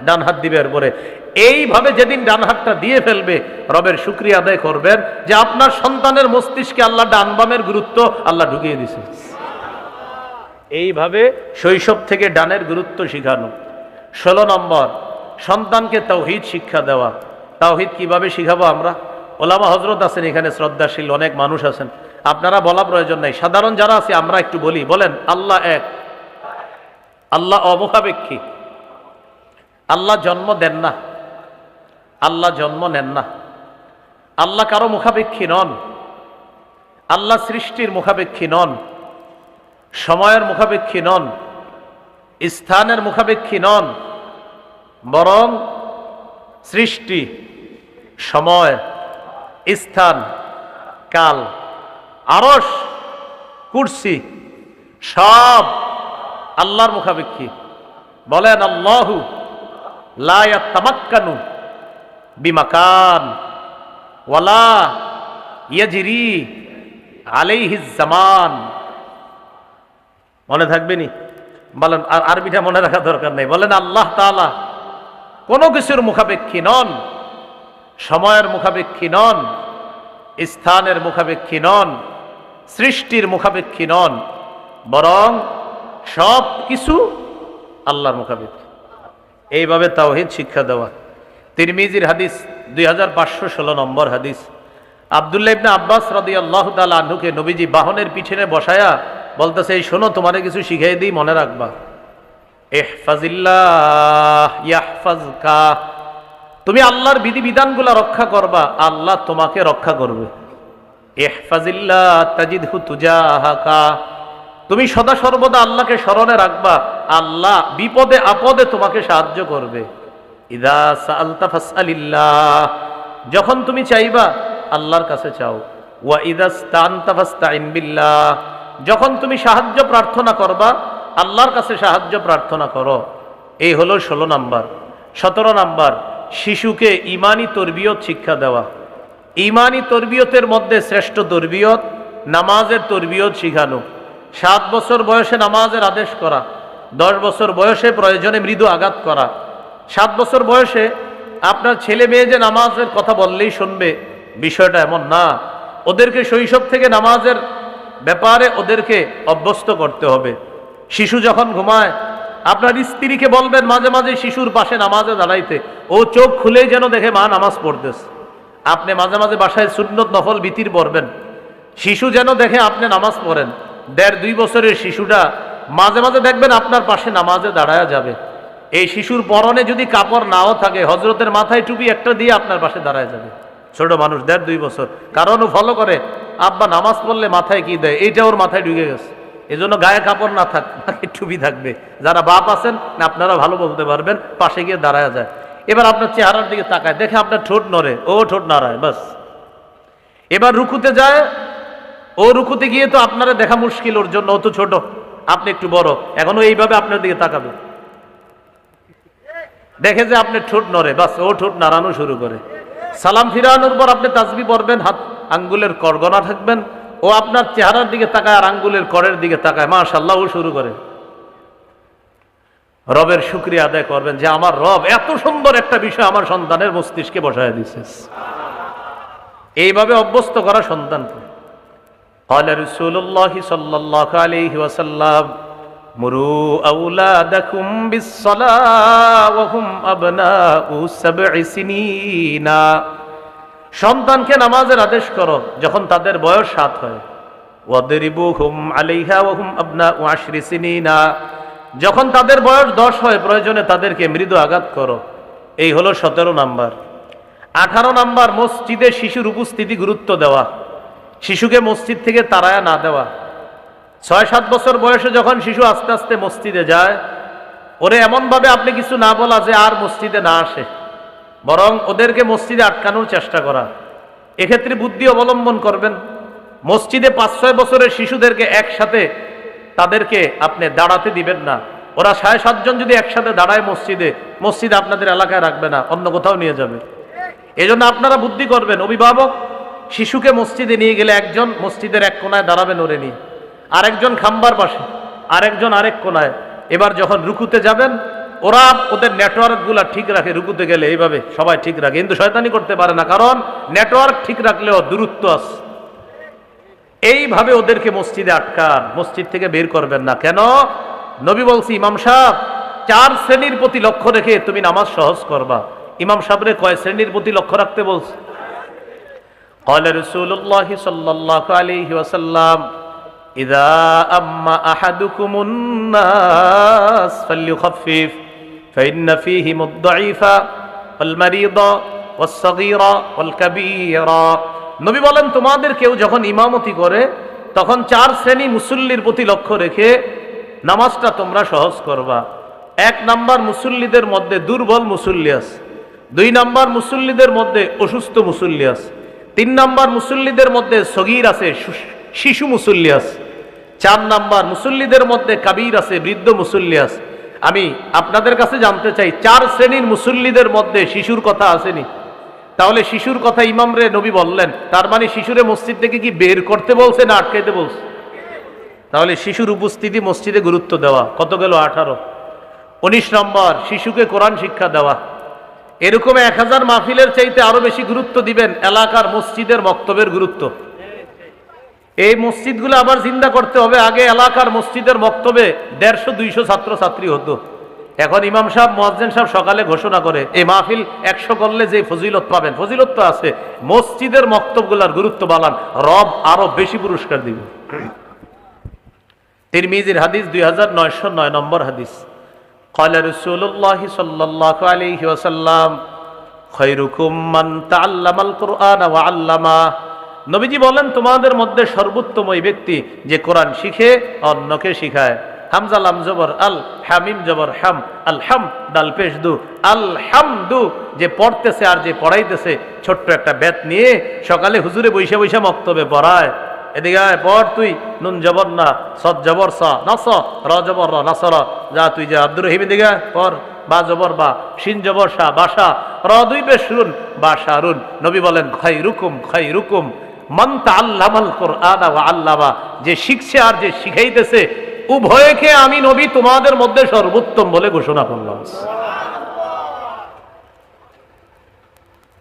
A: ডান হাত দিবে। এরপরে এইভাবে যেদিন ডান হাতটা দিয়ে ফেলবে, রবের শুকরিয়া আদায় করবেন যে আপনার সন্তানের মস্তিষ্কে আল্লাহ ডান বামের গুরুত্ব আল্লাহ ঢুকিয়ে দিয়েছে। এইভাবে শৈশব থেকে ডানের গুরুত্ব শিখানো। 16 নম্বর, সন্তানকে তাওহীদ শিক্ষা দেওয়া। তাওহীদ কিভাবে শিখাবো আমরা? ওলামা হযরত আছেন এখানে, শ্রদ্ধাশীল অনেক মানুষ আছেন, আপনারা বলা প্রয়োজন নাই, সাধারণ যারা আছে আমরা একটু বলি। বলেন, আল্লাহ এক, আল্লাহ অমুখাপেক্ষী, আল্লাহ জন্ম দেন না, আল্লাহ জন্ম নেন না, আল্লাহ কারো মুখাপেক্ষী নন, আল্লাহ সৃষ্টির মুখাপেক্ষী নন, সময়ের মুখাপেক্ষী নন, স্থানের মুখাপেক্ষী নন, বরং সৃষ্টি, সময়, স্থান, কাল, আরশ, কুরসি সব আল্লাহর মুখাপেক্ষী। বলেন, আল্লাহু লা ইয়াতামাক্কানু বিমাকান ওয়ালা ইয়াজরি আলাইহিজ জামান। মনে থাকবে নি? বলেন, আরবিটা মনে রাখা দরকার নেই। বলেন, আল্লাহ তাআলা কোনো কিছুর মুখাপেক্ষী নন, সময়ের মুখাপেক্ষী নন, স্থানের মুখাপেক্ষী নন, সৃষ্টির মুখাপেক্ষী নন, বরং সব কিছু আল্লাহর মুখাপেক্ষী। এইভাবে তাওহীদ শিক্ষা দেওয়া। তিরমিজির হাদিস 2516 নম্বর হাদিস। আব্দুল্লাহ ইবনে আব্বাস রাদিয়াল্লাহু তাআলা আনহুকে নবীজি বাহনের পিছনে বসায়া বলতেছে, এই শোনো, তোমারে কিছু শিখিয়ে দিই, মনে রাখবা। ইহফাজিল্লাহ ইয়াহফাজকা, তুমি আল্লাহর বিধিবিধানগুলো রক্ষা করবা, আল্লাহ তোমাকে রক্ষা করবে। ইহফাজিল্লাহ তাজিদহু তুজাহাকা, তুমি সদা সর্বদা আল্লাহকে স্মরণে রাখবা, আল্লাহ বিপদে আপদে তোমাকে সাহায্য করবে। ইযা সাআলতা ফাসআলিল্লাহ, যখন তুমি চাইবা আল্লাহর কাছে চাও। ওয়া ইযা ইসতাআনতা ফাসতাইন বিল্লাহ, যখন তুমি সাহায্য প্রার্থনা করবা আল্লাহর কাছে সাহায্য প্রার্থনা করো। এই হলো 16 নাম্বার। 17 নাম্বার, শিশুকে ঈমানি তরবিয়ত শিক্ষা দেওয়া। ইমানি তরবিয়তের মধ্যে শ্রেষ্ঠ তরবিয়ত নামাজের তরবিয়ত শিখানো। 7 বছর বয়সে নামাজের আদেশ করা, 10 বছর বয়সে প্রয়োজনে মৃদু আঘাত করা। 7 বছর বয়সে আপনার ছেলে মেয়ে যে নামাজের কথা বললেই শুনবে, বিষয়টা এমন না। ওদেরকে শৈশব থেকে নামাজের ব্যাপারে ওদেরকে অভ্যস্ত করতে হবে। শিশু যখন ঘুমায়, আপনার স্ত্রীকে বলবেন মাঝে মাঝে শিশুর পাশে নামাজে দাঁড়াইতে, ও চোখ খুলেই যেন দেখে মা নামাজ পড়তেছে। আপনি মাঝে মাঝে বাসায় সুন্নত নফল বিতির পড়বেন, শিশু যেন দেখে আপনি নামাজ পড়েন। 1.5-2 বছরের শিশুটা মাঝে মাঝে দেখবেন আপনার পাশে নামাজে দাঁড়ায়া যাবে। এই শিশুর পরনে যদি কাপড় নাও থাকে, হজরতের মাথায় টুপি একটা দিয়ে আপনার পাশে দাঁড়ায় যাবে। ছোট মানুষ 1.5-2 বছর, কারণ ও ফলো করে আব্বা নামাজ পড়লে মাথায় কি দেয়, এইটা ওর মাথায় ঢুকে গেছে। এই জন্য গায়ে কাপড় না থাক, টুপি থাকবে। যারা বাপ আছেন না, আপনারা ভালো বলতে পারবেন, পাশে গিয়ে দাঁড়ায় যায়। এবার আপনার চেহারার দিকে তাকায়, দেখে আপনার ঠোঁট নড়ে, ও ঠোঁট নাড়ায়, বাস। এবার রুকুতে যায়, ও রুকুতে গিয়ে তো আপনারা দেখা মুশকিল ওর জন্য, ও তো ছোট, আপনি একটু বড়, এখনো এইভাবে আপনার দিকে তাকাবে, দেখে যে আপনি ঠোঁট নড়ে, বাস ও ঠোঁট নাড়ানো শুরু করে। সালাম ফিরানোর পর আপনি তাসবিহ পড়বেন, হাত আঙ্গুলের কর গণা থাকবেন, ও আপনার চেহারার দিকে তাকায় আর আঙ্গুলের করের দিকে তাকায়, মাশাআল্লাহ ও শুরু করে। রবের শুকরিয়া আদায় করবেন যে আমার রব এত সুন্দর একটা বিষয় আমার সন্তানের মস্তিষ্কে বসায় দিয়েছে। এইভাবে অভ্যস্ত করা সন্তানকে। قال رسول الله صلى الله عليه وسلم مروا أولادكم بالصلاة وهم أبناء 7 سنين। সন্তানকে নামাজের আদেশ করো যখন তাদের বয়স 7 হয়। ওয়াদরিবুহুম আলাইহা ওয়াহুম আবনাউ 10 সিনিন। যখন তাদের বয়স 10 হয়, প্রয়োজনে তাদেরকে মৃদু আঘাত করো। এই হলো 17 নাম্বার। 18 নাম্বার, মসজিদে শিশুর উপস্থিতি গুরুত্ব দেওয়া, শিশুকে মসজিদ থেকে তাড়ায়া না দেওয়া। 6-7 বছর বয়সে যখন শিশু আস্তে আস্তে মসজিদে যায়, ওরে এমনভাবে আপনি কিছু না বলা যে আর মসজিদে না আসে, বরং ওদেরকে মসজিদে আটকানোর চেষ্টা করা। এক্ষেত্রে বুদ্ধি অবলম্বন করবেন। মসজিদে 5-6 বছরের শিশুদেরকে একসাথে তাদেরকে আপনি দাঁড়াতে দিবেন না। ওরা 6-7 জন যদি একসাথে দাঁড়ায় মসজিদে আপনাদের এলাকায় রাখবে না, অন্য কোথাও নিয়ে যাবে। এই জন্য আপনারা বুদ্ধি করবেন। অভিভাবক শিশুকে মসজিদে নিয়ে গেলে একজন মসজিদের এক কোনায় দাঁড়াবেন ওরে নিয়ে, আরেকজন খাম্বার পাশে, আরেকজন আরেক কোনায়। এবার যখন রুকুতে যাবেন, ওরা ওদের নেটওয়ার্কগুলা ঠিক রাখে। রুকুতে গেলে এইভাবে সবাই ঠিক রাখে, কিন্তু শয়তানি করতে পারে না, কারণ নেটওয়ার্ক ঠিক রাখলেও দূরত্ব আছে। এইভাবে ওদেরকে মসজিদে আটকান, মসজিদ থেকে বের করবেন না। কেন? নবী বলছি, ইমাম সাহেব 4 শ্রেণীর প্রতি লক্ষ্য রেখে তুমি নামাজ সহজ করবা। ইমাম সাহেবরে কয় শ্রেণীর প্রতি লক্ষ্য রাখতে বলছে? قال رسول الله صلى الله عليه وسلم إذا أما أحدكم الناس فليخفف فإن فيهم الضعيف والمريض والصغير والكبير। নবী বলেন, তোমাদের কেউ যখন ইমামতি করে তখন 4 শ্রেণী মুসল্লির প্রতি লক্ষ্য রেখে নামাজটা তোমরা সহজ করবা। 1 নাম্বার, মুসল্লিদের মধ্যে দুর্বল মুসল্লি আছে। 2 নাম্বার, মুসল্লিদের মধ্যে অসুস্থ মুসল্লি আছে। 3 নাম্বার, মুসল্লিদের মধ্যে সগীর আছে, শিশু মুসল্লি আছে। 4 নাম্বার, মুসল্লিদের মধ্যে কাবীর আছে, বৃদ্ধ মুসল্লি আছে। আমি আপনাদের কাছে জানতে চাই, 4 শ্রেণীর মুসল্লিদের মধ্যে শিশুর কথা আসেনি? তাহলে শিশুর কথা ইমামরে নবী বললেন, তার মানে শিশুরে মসজিদ থেকে কি বের করতে বলছে না আটকাইতে বলছে? তাহলে শিশুর উপস্থিতি মসজিদে গুরুত্ব দেওয়া। কত গেল? 18। 19 নম্বর, শিশুকে কোরআন শিক্ষা দেওয়া। এরকম 1000 মাহফিলের চাইতে আরো বেশি গুরুত্ব দিবেন এলাকার মসজিদের মক্তবের গুরুত্ব। এই মসজিদগুলো আবার জিন্দা করতে হবে। আগে এলাকার মসজিদের মক্তবে 150-200 ছাত্র ছাত্রী হতো। এখন ইমাম সাহেব, মুয়াজ্জিন সাহেব সকালে ঘোষণা করে এই মাহফিল 100 করলে যে ফজিলত পাবেন, ফজিলত তো আছে, মসজিদের মক্তবগুলার গুরুত্ব বাড়ান, রব আরো বেশি পুরস্কার দিবে। তিরমিজির হাদিস 2909 নম্বর হাদিস। قال رسول الله صلى الله عليه وسلم خيركم من تعلم القرآن وعلمه। নবীজি বলেন, তোমাদের মধ্যে সর্বোত্তম ওই ব্যক্তি যে কোরআন শিখে অন্যকে শিখায়। হামজা লাম জবর আল, হামিম জবর হাম, আল হাম দাল পেশ দু, আল হামদু, যে পড়তেছে আর যে পড়াইতেছে। ছোট্ট একটা বেত নিয়ে সকালে হুজুরে বৈশা বৈশা মক্তবে পড়ায়। এদিকে আয়, পড় তুই, নুন জবর না, সদ জবর সা, নাস, র জবর র, নাসর, যা তুই যা, আব্দুর রহিম এদিকে পড়, বা জবর বা, শিন জবর শা, বাসা, র দুই পেশ রুন, বাশারুন। নবী বলেন খায়রুকুম খায়রুকুম মান তাআল্লামাল কুরআনা ওয়া আল্লামা, যে শিখছে আর যে শিখাইতেছে, উভয়কে আমি নবী তোমাদের মধ্যে সর্বোত্তম বলে ঘোষণা করলাম।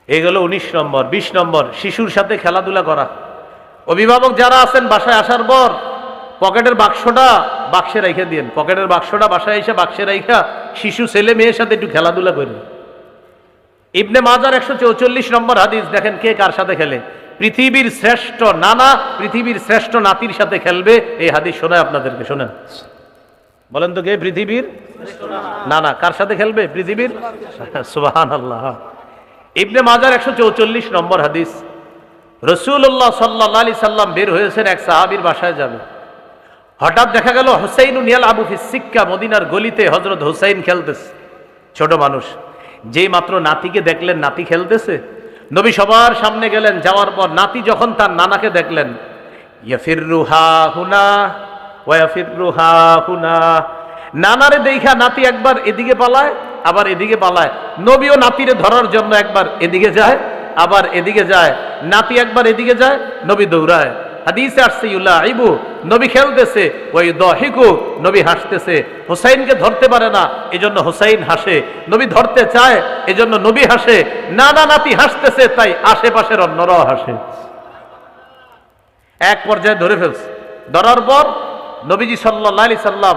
A: এগুলো 19 নম্বর। 20 নম্বর, শিশুর সাথে খেলাধুলা করা। অভিভাবক যারা আছেন বাসায় আসার পর পকেটের বাক্সটা বাক্সে রাইখা দিয়েন, পকেটের বাক্সটা বাসায় এসে বাক্সে রাইখা শিশু ছেলে মেয়ের সাথে একটু খেলাধুলা করেন। ইবনে মাজার 144 নম্বর হাদিস, দেখেন কে কার সাথে খেলে। পৃথিবীর শ্রেষ্ঠ নানা পৃথিবীর শ্রেষ্ঠ নাতির সাথে খেলবে, এই হাদিস শোনায় আপনাদেরকে, শোনেন। বলেন তো কে পৃথিবীর নানা কার সাথে খেলবে? পৃথিবীর। সুবহানাল্লাহ। ইবনে মাজার 144 নম্বর হাদিস, রাসূলুল্লাহ সাল্লাল্লাহু আলাইহি সাল্লাম বের হয়েছেন, এক সাহাবীর বাসায় যাবে। হঠাৎ দেখা গেল হুসাইনুন ইয়ালআবু ফিস সিক্কা, মদিনার গলিতে হযরত হুসাইন খেলতেছে, ছোট মানুষ। যেই মাত্র নাতিকে দেখলেন নাতি খেলতেছে, নবী সবার সামনে গেলেন। যাওয়ার পর নাতি যখন তার নানাকে দেখলেন, ইয়াফিরু হা হুনা ওয়া ইয়াফিরু হা হুনা, নানারে দেখা নাতি একবার এদিকে পালায় আবার এদিকে পালায়। নবীও নাতিরে ধরার জন্য একবার এদিকে যায় আবার এদিকে যায়, নাতি একবার এদিকে যায়, নবী দৌড়ায়। হাদিসে আসছে ইউলাইবু, নবী খেলতেছে, ওই দহিকু, নবী হাসতেছে। হুসাইনকে ধরতে পারে না, এজন্য হুসাইন হাসে। নবী ধরতে চায়, এজন্য নবী হাসে। নানা নাতি হাসতেছে, তাই আশেপাশের অন্যরাও হাসে। এক পর্যায়ে ধরে ফেলছে। ধরার পর নবীজি সাল্লাল্লাহু আলাইহি সাল্লাম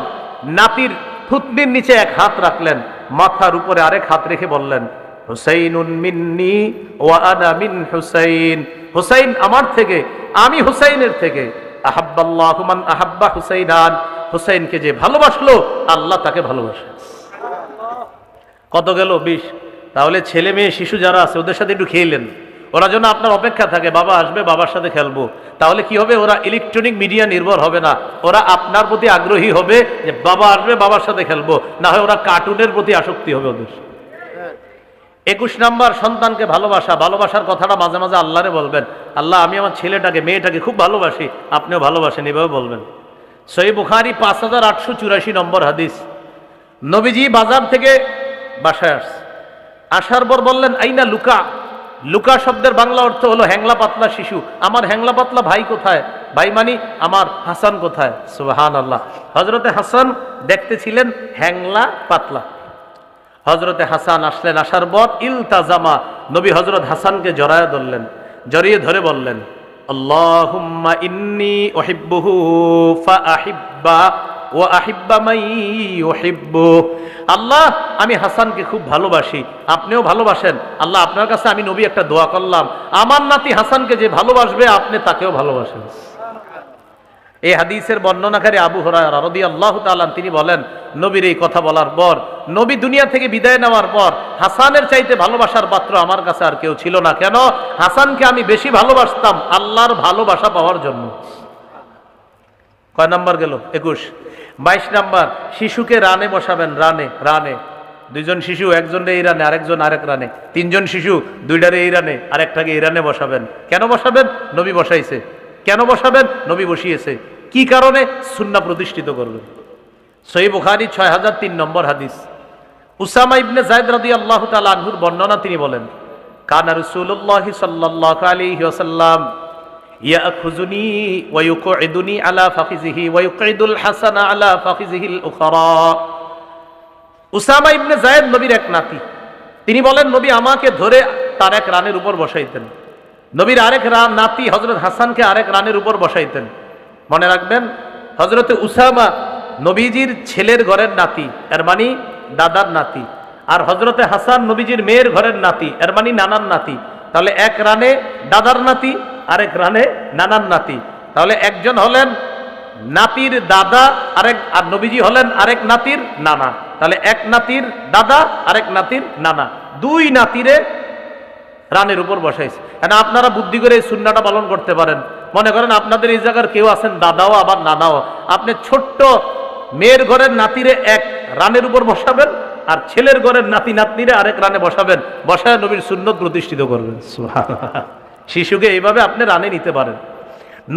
A: নাতির থুতনির নিচে এক হাত রাখলেন, মাথার উপরে আরেক হাত রেখে বললেন, হুসাইনুন মিন্নি ওয়া আনা মিন হুসাইন, হুসাইন আমার থেকে, আমি হুসাইনের থেকে। আহাব্বাল্লাহু মান আহাব্বা হুসাইনান, হুসাইনকে যে ভালোবাসলো আল্লাহ তাকে ভালোবাসে। কত গেল? 20। তাহলে ছেলে মেয়ে শিশু যারা আছে ওদের সাথে একটু খেলেন, ওরা যেন আপনার অপেক্ষা থাকে, বাবা আসবে বাবার সাথে খেলবো। তাহলে কি হবে? ওরা ইলেকট্রনিক মিডিয়া নির্ভর হবে না, ওরা আপনার প্রতি আগ্রহী হবে যে বাবা আসবে বাবার সাথে খেলবো। না হয় ওরা কার্টুনের প্রতি আসক্তি হবে ওদের। 21 নম্বর, সন্তানকে ভালোবাসা। ভালোবাসার কথাটা মাঝে মাঝে আল্লাহরে বলবেন, আল্লাহ আমি আমার ছেলেটাকে মেয়েটাকে খুব ভালোবাসি, আপনিও ভালোবাসেন, এভাবে বলবেন। সহিহ বুখারী 5884 নম্বর হাদিস, নবীজি বাজার থেকে বাসায় আসছে। আসার পর বললেন আইনা লুকা। লুকা শব্দের বাংলা অর্থ হলো হ্যাংলা পাতলা শিশু। আমার হ্যাংলা পাতলা ভাই কোথায়? ভাই মানি আমার হাসান কোথায়? সুবহানাল্লাহ। হযরতে হাসান দেখতে ছিলেন হ্যাংলা পাতলা। হযরতে হাসান আসলেন, আসার পর ইলতাজামা, নবী হযরত হাসানকে জড়ায় ধরলেন, জড়িয়ে ধরে বললেন, আল্লাহুম্মা ইন্নী উহিব্বুহু ফাআহিব্বা ওয়া আহিব্বা মান ইউহিব্বু। আল্লাহ আমি হাসানকে খুব ভালোবাসি, আপনিও ভালোবাসেন। আল্লাহ আপনার কাছে আমি নবী একটা দোয়া করলাম, আমার নাতি হাসানকে যে ভালোবাসবে আপনি তাকেও ভালোবাসেন। এই হাদিসের বর্ণনাকারী আবু হুরায়রা রাদিয়াল্লাহু তাআলা তিনি বলেন, নবীর এই কথা বলার পর, নবী দুনিয়া থেকে বিদায় নেওয়ার পর হাসানের চাইতে ভালোবাসার পাত্র আমার কাছে আর কেউ ছিল না। কেন? হাসানকে আমি বেশি ভালোবাসতাম আল্লাহর ভালোবাসা পাওয়ার জন্য। কয় নাম্বার গেল? 21। 22 নাম্বার, শিশুকে রানে বসাবেন। রানে রানে দুইজন শিশু, একজনে এই রানে আরেকজন আরেক রানে, তিনজন শিশু, দুইটারে এই রানে আরেকটাকে এই রানে বসাবেন। কেন বসাবেন? নবী বসাইছে। কেন বসাবেন? নবী বসিয়েছে। কি কারণে? সুন্নাহ প্রতিষ্ঠিত করবেন। সহিহ বুখারী 6003 নম্বর হাদিস, উসামা ইবনে যায়েদ রাদিয়াল্লাহু তাআলা আনহুর বর্ণনা, তিনি বলেন, কানা রাসূলুল্লাহ সাল্লাল্লাহু আলাইহি ওয়াসাল্লাম ইয়াখুযুনি ওয়া ইউকঈদুনি আলা ফাখিযিহি ওয়া ইউকঈদুল হাসানা আলা ফাখিযিহিল উখরা। উসামা ইবনে যায়েদ নবীর এক নাতি, তিনি বলেন নবী আমাকে ধরে তার এক রানের উপর বসাইতেন, নবীর আরেক নাতি হযরত হাসানকে আরেক রানের উপর বসাইতেন। মনে রাখবেন, হযরতে উসামা নবীজির ছেলের ঘরের নাতি, এর মানে দাদার নাতি, আর হযরতে হাসান নবীজির মেয়ের ঘরের নাতি, এর মানে নানার নাতি। তাহলে এক রানে দাদার নাতি, আরেক রানে নানার নাতি। তাহলে একজন হলেন নাতির দাদা, আরেক, আর নবীজি হলেন আরেক নাতির নানা। তাহলে এক নাতির দাদা আরেক নাতির নানা, দুই নাতিরে রানের উপর বসাইছে। না আপনারা বুদ্ধি করে এই সুন্নাহটা পালন করতে পারেন। মনে করেন আপনাদের এই জায়গার কেউ আছেন দাদাও আবার নানাও, আপনি ছোট্ট মেয়ের ঘরের নাতিরে এক রানের উপর বসাবেন, আর ছেলের ঘরের নাতি নাতনিরে আরেক রানে বসাবেন, বসায় নবীর সুন্নত প্রতিষ্ঠিত করবেন। শিশুকে এইভাবে আপনি রানে নিতে পারেন।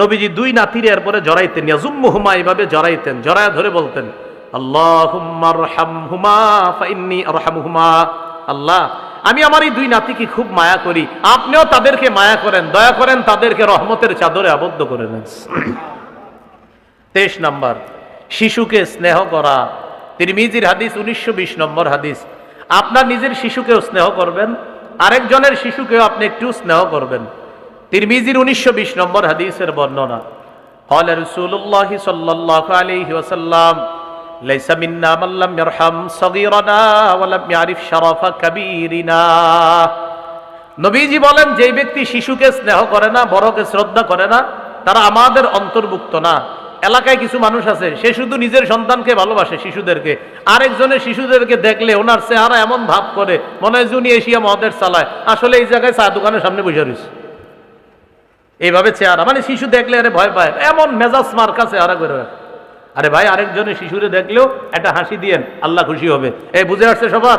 A: নবীজি দুই নাতিরে এরপরে জড়াইতেন, ইয়াজুম্মুহুমা, এইভাবে জড়াইতেন, জড়ায় ধরে বলতেন, আল্লাহুম্মা আরহামহুমা ফাইন্নী আরহামুহুমা। আল্লাহ, আমি আমার এই দুই নাতিকে খুব মায়া করি, আপনিও তাদেরকে মায়া করেন, দয়া করেন, তাদেরকে রহমতের চাদরে আবদ্ধ করে নেন। 23 নম্বর, শিশুকে স্নেহ করা। তিরমিজির হাদিস 1920 নম্বর হাদিস। আপনার নিজের শিশুকেও স্নেহ করবেন, আরেকজনের শিশুকেও আপনি একটু স্নেহ করবেন। তিরমিজির 1920 নম্বর হাদিসের বর্ণনা, قال رسول الله صلى الله عليه وسلم ليس منا من لم يرحم صغيرنا ولم يعرف شرف كبيرنا। নবীজি বলেন, যে ব্যক্তি শিশুকে স্নেহ করে না, বড়কে শ্রদ্ধা করে না, তারা আমাদের অন্তর্ভুক্ত না। এলাকায় কিছু মানুষ আছে, সে শুধু নিজের সন্তানকে ভালোবাসে, শিশুদেরকে, আরেকজনের শিশুদেরকে দেখলে ওনার চেহারা এমন ভাব করে মনে হয় উনি এশিয়া মহাদেশ চালায়, আসলে এই জায়গায় চা দোকানের সামনে বসে রয়েছে। এইভাবে চেহারা, মানে শিশু দেখলে আরে ভয় পায়, এমন মেজাজ মার্কা চেহারা করে। আরে ভাই, আরেকজনের শিশুরে দেখলেও একটা হাসি দিয়েন, আল্লাহ খুশি হবে। এই বুঝে আসছে সবার?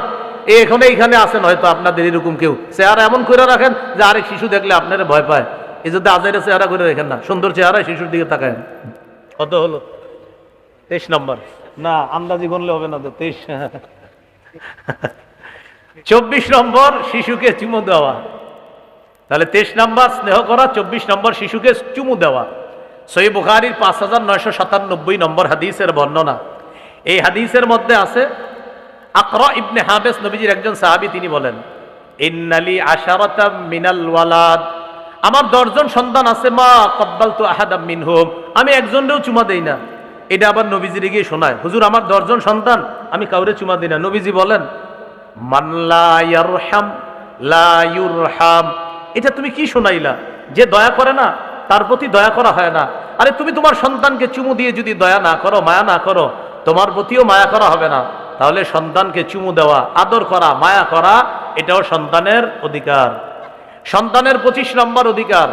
A: এইখানে আছেন হয়তো আপনাদের এরকম কেউ, চেহারা এমন করে রাখেন যে আরেক শিশু দেখলে আপনারা ভয় পায়। এই যদি আজাইরা চেহারা করে রাখেন না, সুন্দর চেহারা শিশুর দিকে তাকায়। কত হলো? 23 নম্বর না, আন্দাজি গণলে হবে না তো। 23। 24 নম্বর, শিশুকে চুমু দেওয়া। তাহলে 23 নম্বর স্নেহ করা, 24 নম্বর শিশুকে চুমু দেওয়া। সহিহ বুখারীর 5997 নম্বর হাদিসের বর্ণনা। এই হাদিসের মধ্যে আছে, আকরা ইবনে হাবেস নবীজির একজন সাহাবী, তিনি বলেন, ইন্নালি আশারাতাম মিনাল ওয়ালাদ, আমার 10 জন সন্তান আছে, মা কব্বালতু আহাদাম মিনহুম, আমি একজনেও চুমা দেই না। এটা আবার নবীজির গিয়ে শোনায়, হুজুর আমার 10 জন সন্তান, আমি কাউরে চুমা দিই না। নবীজি বলেন, মান লা ইয়ারহাম লা ইউরহাম। এটা তুমি কি শোনাইলা? যে দয়া করে না তার প্রতি দয়া করা হয় না। আরে তুমি তোমার সন্তানকে চুমু দিয়ে যদি দয়া না করো, মায়া না করো, তোমার প্রতিও মায়া করা হবে না। তাহলে সন্তানকে চুমু দেওয়া, আদর করা, মায়া করা, এটাও সন্তানের অধিকার। সন্তানের 25 নম্বর অধিকার,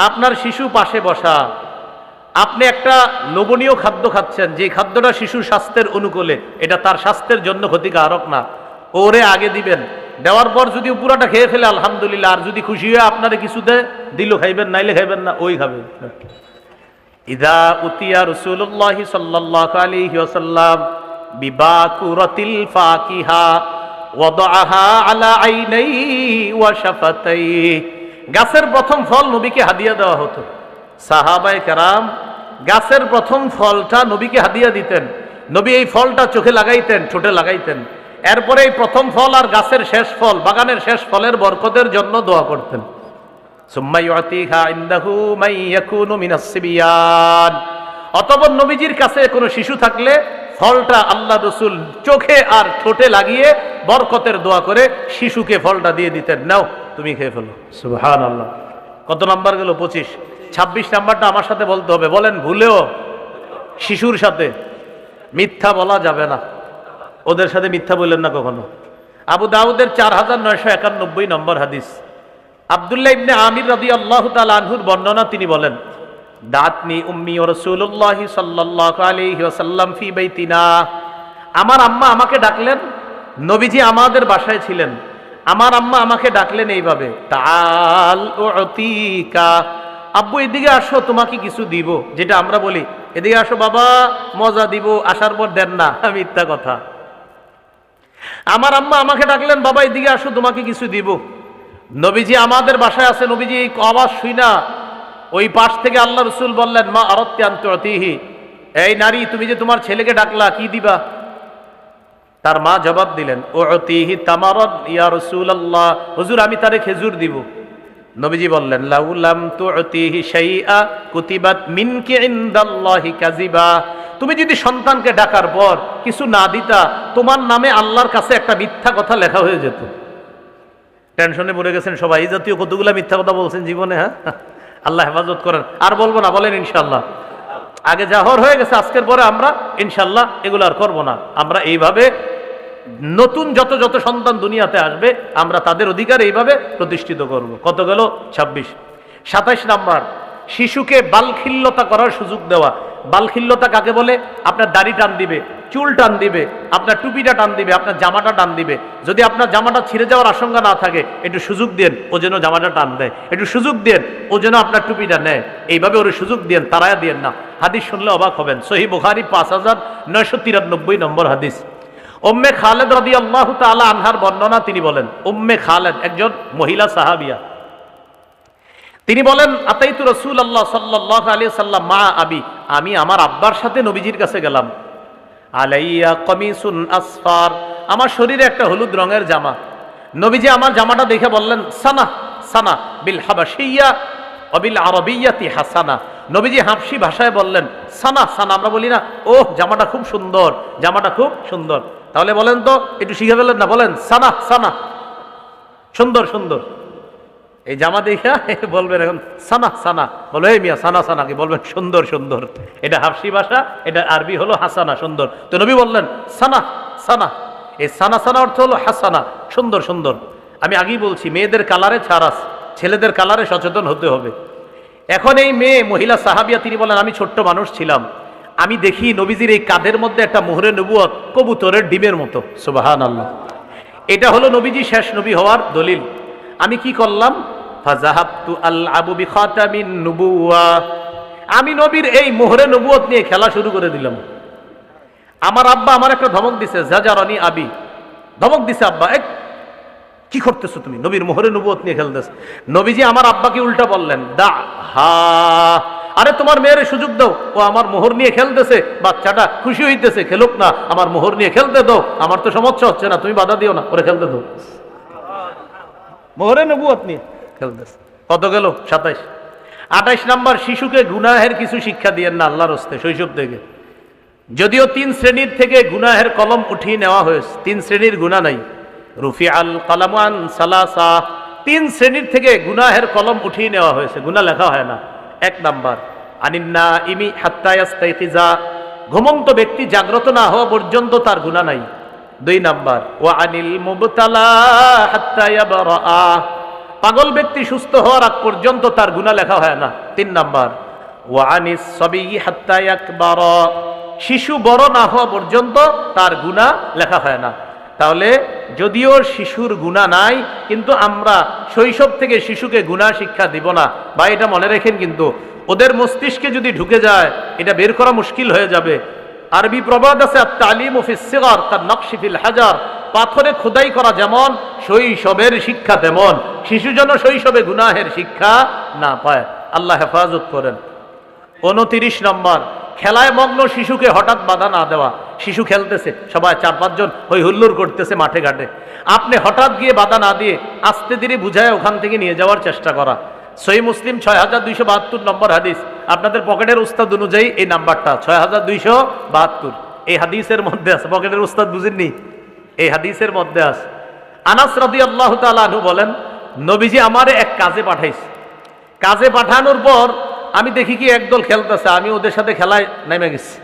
A: আপনার শিশু পাশে বসা। আপনি একটা লোভনীয় খাদ্য খাচ্ছেন, যে খাদ্যটা শিশুর স্বাস্থ্যের অনুকূলে, এটা তার স্বাস্থ্যের জন্য ক্ষতিকারক না, ওরে আগে দিবেন। দেওয়ার পর যদি পুরাটা খেয়ে ফেলে আলহামদুলিল্লাহ, আর যদি খুশি হয়ে আপনারে কিছু দেয়, দিল খাইবেন, নাইলে খাইবেন না, ওই খাবেন। ইদা উতিয়া রাসূলুল্লাহ সাল্লাল্লাহু আলাইহি ওয়াসাল্লাম বিবাকুরাতিল ফাকিহা ওয়াদাআহা আলা আইনাইহি ওয়া শাফাতাইহি। গাছের প্রথম ফল নবীকে হাদিয়া দেওয়া হতো। সাহাবায়ে কেরাম গাছের প্রথম ফলটা নবীকে হাদিয়া দিতেন। নবী এই ফলটা চোখে লাগাইতেন, ঠোঁটে লাগাইতেন। এরপরে এই প্রথম ফল আর গাছের শেষ ফল, বাগানের শেষ ফলের বরকতের জন্য দোয়া করতেন। সুম্মা ইউতিহা ইনদাহু মান ইয়াকুনু মিনাস সিবিয়ান। অতঃপর নবীজির কাছে কোনো শিশু থাকলে ফলটা আল্লাহ রাসূল চোখে আর ঠোঁটে লাগিয়ে বরকতের দোয়া করে শিশুকে ফলটা দিয়ে দিতেন, নাও তুমি খেয়ে ফেলো। সুবহানাল্লাহ। কত নাম্বার গেল? 25। 26 নাম্বারটা আমার সাথে বলতে হবে। বলেন, ভুলেও শিশুর সাথে মিথ্যা বলা যাবে না। ওদের সাথে মিথ্যা বললেন না কখনো। আবু দাউদের 4991 নম্বর হাদিস, আব্দুল্লাহ ইবনে আমির রাদিয়াল্লাহু তাআলা আনহুর বর্ণনা, তিনি বলেন, দাতনি উম্মি ওয়া রাসূলুল্লাহ সাল্লাল্লাহু আলাইহি ওয়াসাল্লাম ফি বাইতিনা। আমার আম্মা আমাকে ডাকলেন, নবীজি আমাদের বাসায় ছিলেন, আমার আম্মা আমাকে ডাকলেন এইভাবে, তাআল উতিকা, আব্বু এদিকে আসো, তোমাকে কিছু দিব। যেটা আমরা বলি, এদিকে আসো বাবা, মজা দিব, আসার পর দেন না, মিথ্যা কথা। আমার আম্মা আমাকে ডাকলেন, বাবা এদিকে আসো, তোমাকে কিছু দিব। নবীজি আমাদের বাসায় আছে, নবীজি এই আওয়াজ শুনা ওই পাশ থেকে আল্লাহ রাসূল বললেন, মা আরাদতি আন তুতিহি, এই নারী, তুমি যে তোমার ছেলেকে ডাকলা, কি দিবা? তার মা জবাব দিলেন, উতিহি তামারাত ইয়া রাসূলুল্লাহ, হুজুর আমি তারে খেজুর দিব। নবীজি বললেন, লাউলাম তুতিহি শাইআ কুতিবাত মিনকি ইনদাল্লাহি কাযিবা, তুমি যদি সন্তানকে ডাকার পর কিছু না দিতা, তোমার নামে আল্লাহর কাছে একটা মিথ্যা কথা লেখা হয়ে যেত। টেনশনে পড়ে গেছেন সবাই, এই জাতীয় কতগুলা মিথ্যা কথা বলছেন জীবনে। হ্যাঁ, আল্লাহ হেফাজত করেন। আর বলবো না, বলেন ইনশাআল্লাহ। আগে যা হয়ে গেছে, আজকের পরে আমরা ইনশাআল্লাহ এগুলো আর করবো না। আমরা এইভাবে নতুন যত যত সন্তান দুনিয়াতে আসবে, আমরা তাদের অধিকার এইভাবে প্রতিষ্ঠিত করব। কত গেল? 26। 27 নাম্বার, শিশুকে বালখিল্যতা করার সুযোগ দেওয়া। বালখিল্যতা কাকে বলে? আপনার দাড়ি টান দিবে, চুল টান দিবে, আপনার টুপিটা টান দিবে, আপনার জামাটা টান দিবে। যদি আপনার জামাটা ছিঁড়ে যাওয়ার আশঙ্কা না থাকে, একটু সুযোগ দেন ও যেন জামাটা টান দেয়, একটু সুযোগ দেন ও যেন আপনার টুপিটা নেয়। এইভাবে ওর সুযোগ দেন, তারায়া দেন না। হাদিস শুনলে অবাক হবেন। সহিহ বুখারী 5993 নম্বর হাদিস। উম্মে খালেদ রাদিয়াল্লাহু তাআলা আনহার বর্ণনা, তিনি বলেন, উম্মে খালেদ একজন মহিলা সাহাবিয়া, তিনি বলেন, আতাইতু রাসূলুল্লাহ সাল্লাল্লাহু আলাইহি সাল্লাম মা আবি, আমি আমার আব্বার সাথে নবীজির কাছে গেলাম। আলাইয়া কমিসুন আসফার, আমার শরীরে একটা হলুদ রঙের জামা। নবীজি আমার জামাটা দেখে বললেন, সানা সানা বিল হাবাশিয়া ওয়া বিল আরাবিয়াতি হাসানা। নবীজি হাবশি ভাষায় বললেন সানা সানা, আমরা বলি না ও জামাটা খুব সুন্দর, জামাটা খুব সুন্দর। তাহলে বলেন তো, একটু শিখে ফেলেন না, বলেন সানা সানা, সুন্দর সুন্দর। এই জামা দেখা বলবেন এখন সানা সানা, বলো এই মিয়া সানা সানা, কি বলবেন সুন্দর সুন্দর। এটা হাবশি ভাষা, এটা আরবি হলো হাসানা, সুন্দর। তো নবী বললেন সানা সানা। এই সানা সানা অর্থ হলো হাসানা, সুন্দর সুন্দর। আমি আগেই বলছি, মেয়েদের কালারে ছাড় আছে, ছেলেদের কালারে সচেতন হতে হবে। এখন এই মেয়ে মহিলা সাহাবিয়া, তিনি বলেন, আমি ছোট্ট মানুষ ছিলাম, আমি দেখি নবীজির এই কাঁধের মধ্যে একটা মোহরে নবুয়ত কবুতরের ডিমের মতো। সুবহানাল্লাহ। এটা হলো নবীজি শেষ নবী হওয়ার দলিল। আমি কি করলাম? ফাযাহাবতু আলআবু বিখাতামিন নুবুওয়া, আমি নবীর এই মোহরে নবুয়ত নিয়ে খেলা শুরু করে দিলাম। আমার আব্বা আমার একটা ধমক দিছে, জাজারানি আবি, ধমক দিছে আব্বা, এক কি করতেছো তুমি, নবীর মোহরে নবুয়ত নিয়ে খেলতেছ। নবীজি আমার আব্বাকে উল্টা বললেন, দা হা, আরে তোমার মেয়ের সুযোগ দাও, ও আমার মোহর নিয়ে খেলতেছে, বাচ্চাটা খুশি হইতেছে, খেলুক না, আমার মোহর নিয়ে খেলতে দাও, আমার তো সমস্যা হচ্ছে না, তুমি বাধা দিও না, ওরে খেলতে দাও। মোহরে নবুয়ত নিয়ে খেলতেছে। কত গেল? 27। 28 নাম্বার, শিশুকে গুনাহের কিছু শিক্ষা দিয়েন না আল্লাহর হস্তে শৈশব থেকে। যদিও 3 শ্রেণীর থেকে গুনাহের কলম উঠিয়ে নেওয়া হয়েছে, 3 শ্রেণীর গুনাহ নাই। রুফিআল কলামু আন সালাসা, 3 শ্রেণীর থেকে গুনাহের কলম উঠিয়ে নেওয়া হয়েছে, গুনাহ লেখা হয় না। 1 নাম্বার, আনিন্না ইমি হাত্তা ইয়াস্তাইকিজা, ঘুমন্ত ব্যক্তি জাগ্রত না হওয়া পর্যন্ত তার গুনাহ নাই। 2 নাম্বার, ওয়া আনিল মুবতালা হাত্তা ইয়াবরা, পাগল ব্যক্তি সুস্থ হওয়ার আগ পর্যন্ত তার গুনাহ লেখা হয় না। 3 নাম্বার, ওয়া আনিস সাবী হাত্তা ইয়াকবারা, শিশু বড় না হওয়া পর্যন্ত তার গুনাহ লেখা হয় না। তাহলে যদিও শিশুর গুনাহ নাই, কিন্তু আমরা শৈশব থেকে শিশুকে গুনাহ শিক্ষা দিব না। বা এটা মনে রাখেন, কিন্তু ওদের মস্তিষ্কে যদি ঢুকে যায়, এটা বের করা মুশকিল হয়ে যাবে। আরবি প্রবাদ আছে, আত-তালিমু ফিস সিগার কান-নাকশি ফিল হাজার, পাথরে খোদাই করা যেমন শৈশবের শিক্ষা তেমন, শিশু যেন শৈশবে গুনাহের শিক্ষা না পায়। আল্লাহ হেফাজত করেন। 29 নম্বর, খেলায় মগ্ন শিশুকে হঠাৎ বাধা না দেওয়া। শিশু খেলতেছে, সবাই 4-5 জন হই হুল্লোড় করতেছে মাঠে ঘাটে, আপনি হঠাৎ গিয়ে বাধা না দিয়ে আস্তে ধীরে বুঝায় ওখান থেকে নিয়ে যাওয়ার চেষ্টা করা। সহিহ মুসলিম 6272 নম্বর হাদিস। আপনাদের পকেটের উস্তাদ অনুযায়ী এই নাম্বারটা 6272, এই হাদিসের মধ্যে আছে। পকেটের উস্তাদ বুঝেননি? এই হাদিসের মধ্যে আছে। আনাস রাদিয়াল্লাহু তাআলা আনহু বলেন, নবীজি আমারে এক কাজে পাঠাইছে। কাজে পাঠানোর পর আমি দেখি কি একদল খেলতেছে, আমি ওদের সাথে খেলায় নেমে গেছি।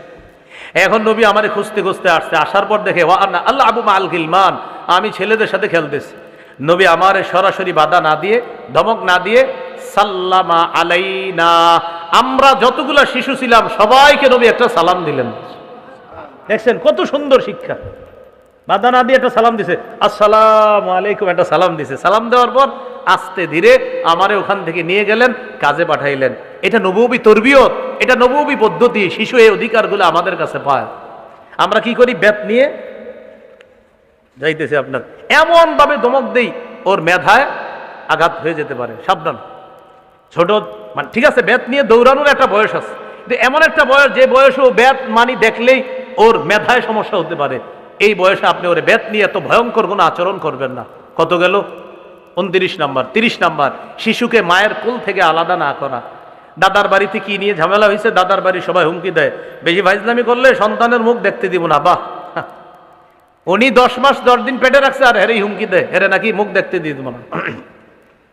A: এখন নবী আমারে খুঁজতে খুঁজতে আসছে, আসার পর দেখে ওয়া আনা আল্লাহ আবু মাল গিলমান, আমি ছেলেদের সাথে খেলতেছি। নবী আমারে সরাসরি বাধা না দিয়ে, ধমক না দিয়ে, সাল্লামা আলাইনা, আমরা যতগুলা শিশু ছিলাম সবাইকে নবী একটা সালাম দিলেন। দেখছেন কত সুন্দর শিক্ষা। বাধা না দিয়ে একটা সালাম দিছে, আসসালামু আলাইকুম, একটা সালাম দিছে। সালাম দেওয়ার পর আস্তে ধীরে আমারে ওখান থেকে নিয়ে গেলেন, কাজে পাঠাইলেন। এটা নবুয়বী তরবিয়ত, এটা নবুয়বী পদ্ধতি। শিশু এই অধিকারগুলো আমাদের কাছে পায়। আমরা কি করি? বেত নিয়ে যাইতেছে, আপনার এমন ভাবে ধমক দেই ওর মেধায় আঘাত হয়ে যেতে পারে, সাবধান। ছোট মানে ঠিক আছে, বেত নিয়ে দৌড়ানোর একটা বয়স আছে, কিন্তু এমন একটা বয়স যে বয়সে ও বেত মানি দেখলেই ওর মেধায় সমস্যা হতে পারে। এই বয়সে আপনি ওরে বেত নিয়ে এত ভয়ঙ্কর কোনো আচরণ করবেন না। কত গেল? 29 নাম্বার। 30 নাম্বার, শিশুকে মায়ের কোল থেকে আলাদা না করা। দাদার বাড়িতে কি নিয়ে ঝামেলা হয়েছে, দাদার বাড়ি সবাই হুমকি দেয়, বেশি ফাইজলামি করলে সন্তানের মুখ দেখতে দিব না। বাহ, উনি 10 মাস 10 দিন পেটে রাখছে, আর হেরেই হুমকি দেয়, হেরে নাকি মুখ দেখতে দিয়ে দিব না।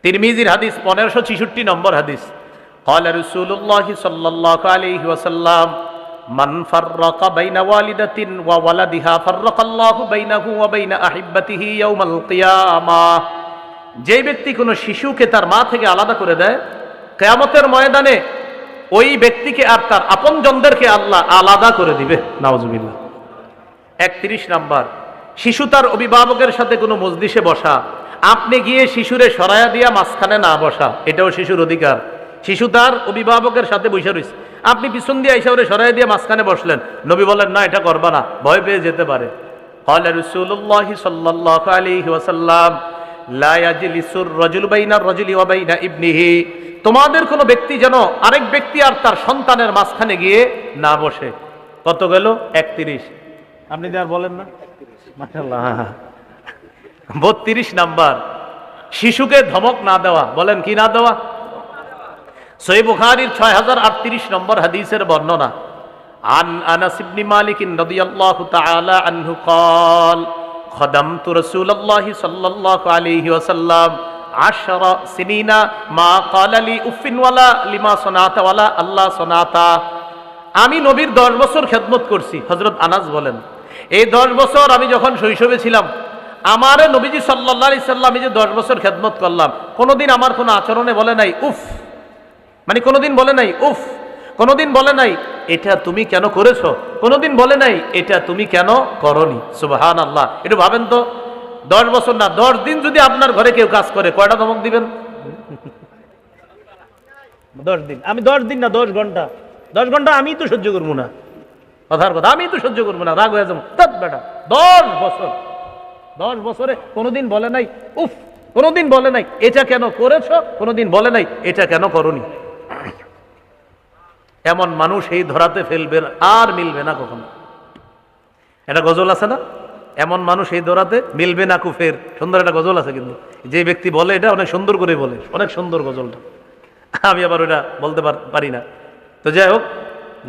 A: তিরমিজির হাদিস 1566 নম্বর হাদিস। قال رسول الله صلى الله عليه وسلم من فرق بين والدة وولدها فرق الله بينه وبين أحبته يوم القيامة, যে ব্যক্তি কোনো শিশুকে তার মা থেকে আলাদা করে দেয়, কিয়ামতের ময়দানে ওই ব্যক্তিকে আর তার আপনজনদেরকে আল্লাহ আলাদা করে দিবে। নাউজুবিল্লাহ। 31 নাম্বার, শিশু তার অভিভাবকের সাথে কোনো মজলিসে বসা, আপনি গিয়ে শিশুরে সরায়া দিয়া মাঝখানে না বসা, এটাও শিশুর অধিকার। শিশু তার অভিভাবকের সাথে বসে রয়েছে, আপনি পিছন দিয়ে আইসা ওরে সরাইয়া দিয়ে মাঝখানে বসলেন, নবী বলেন না এটা করবা না, ভয় পেয়ে যেতে পারে। ক্বালা রাসূলুল্লাহ সাল্লাল্লাহু আলাইহি ওয়াসাল্লাম লা ইয়াজলিসুর রাজুলু বাইনার রাজুলি ওয়া বাইনা ইবনিহি, তোমাদের কোনো ব্যক্তি যেন আরেক ব্যক্তি আর তার সন্তানের মাঝখানে গিয়ে না বসে। কত গেল? 31। আপনি আর বলেন না মাশাআল্লাহ। 32 নাম্বার, শিশুকে ধমক না দেওয়া। বলেন কি না দেওয়া? সহিহ বুখারীর 6038 নম্বর হাদিসের বর্ণনা, আন আনাস ইবনে মালিক রাদিয়াল্লাহু তাআলা আনহু قال خدمت رسول الله صلى الله عليه وسلم 10 سنين ما قال لي اف ولا لما صنعت ولا الله صنعت। আমি নবীর 10 বছর খেদমত করছি। হযরত আনাস বলেন, এই 10 বছর আমি যখন শৈশবে ছিলাম, আমারে নবীজি সাল্লাল্লাহু আলাইহি সাল্লাম যে 10 বছর খেদমত করলাম, কোনোদিন আমার কোনো আচরণে বলে নাই উফ, মানে কোনোদিন বলে নাই উফ, কোনোদিন বলে নাই এটা তুমি কেন করেছো, কোনোদিন বলে নাই এটা তুমি কেন করনি। সুবহানাল্লাহ। একটু ভাবেন তো, 10 বছর না, 10 দিন যদি আপনার ঘরে কেউ কাজ করে, কয়টা ধমক দিবেন? 10 দিন। আমি 10 দিন না, 10 ঘন্টা। 10 ঘন্টা আমি তো সহ্য করবো না, কথার কথা, আমি তো সহ্য করবো না, রাগ হয়ে যাবো। তত বেটা 10 বছর, 10 বছরে কোনোদিন বলে নাই উফ, কোনোদিন বলে নাই এটা কেন করেছো, কোনোদিন বলে নাই এটা কেন করনি। এমন মানুষ এই ধরাতে ফেলবে আর মিলবে না কখনো। এটা গজল আছে না, এমন মানুষ এই ধরাতে মিলবে না কুফের, সুন্দর একটা গজল আছে, কিন্তু যে ব্যক্তি বলে এটা অনেক সুন্দর করে বলে, অনেক সুন্দর গজলটা, আমি আবার ওটা বলতে পারি না। তো যাই হোক,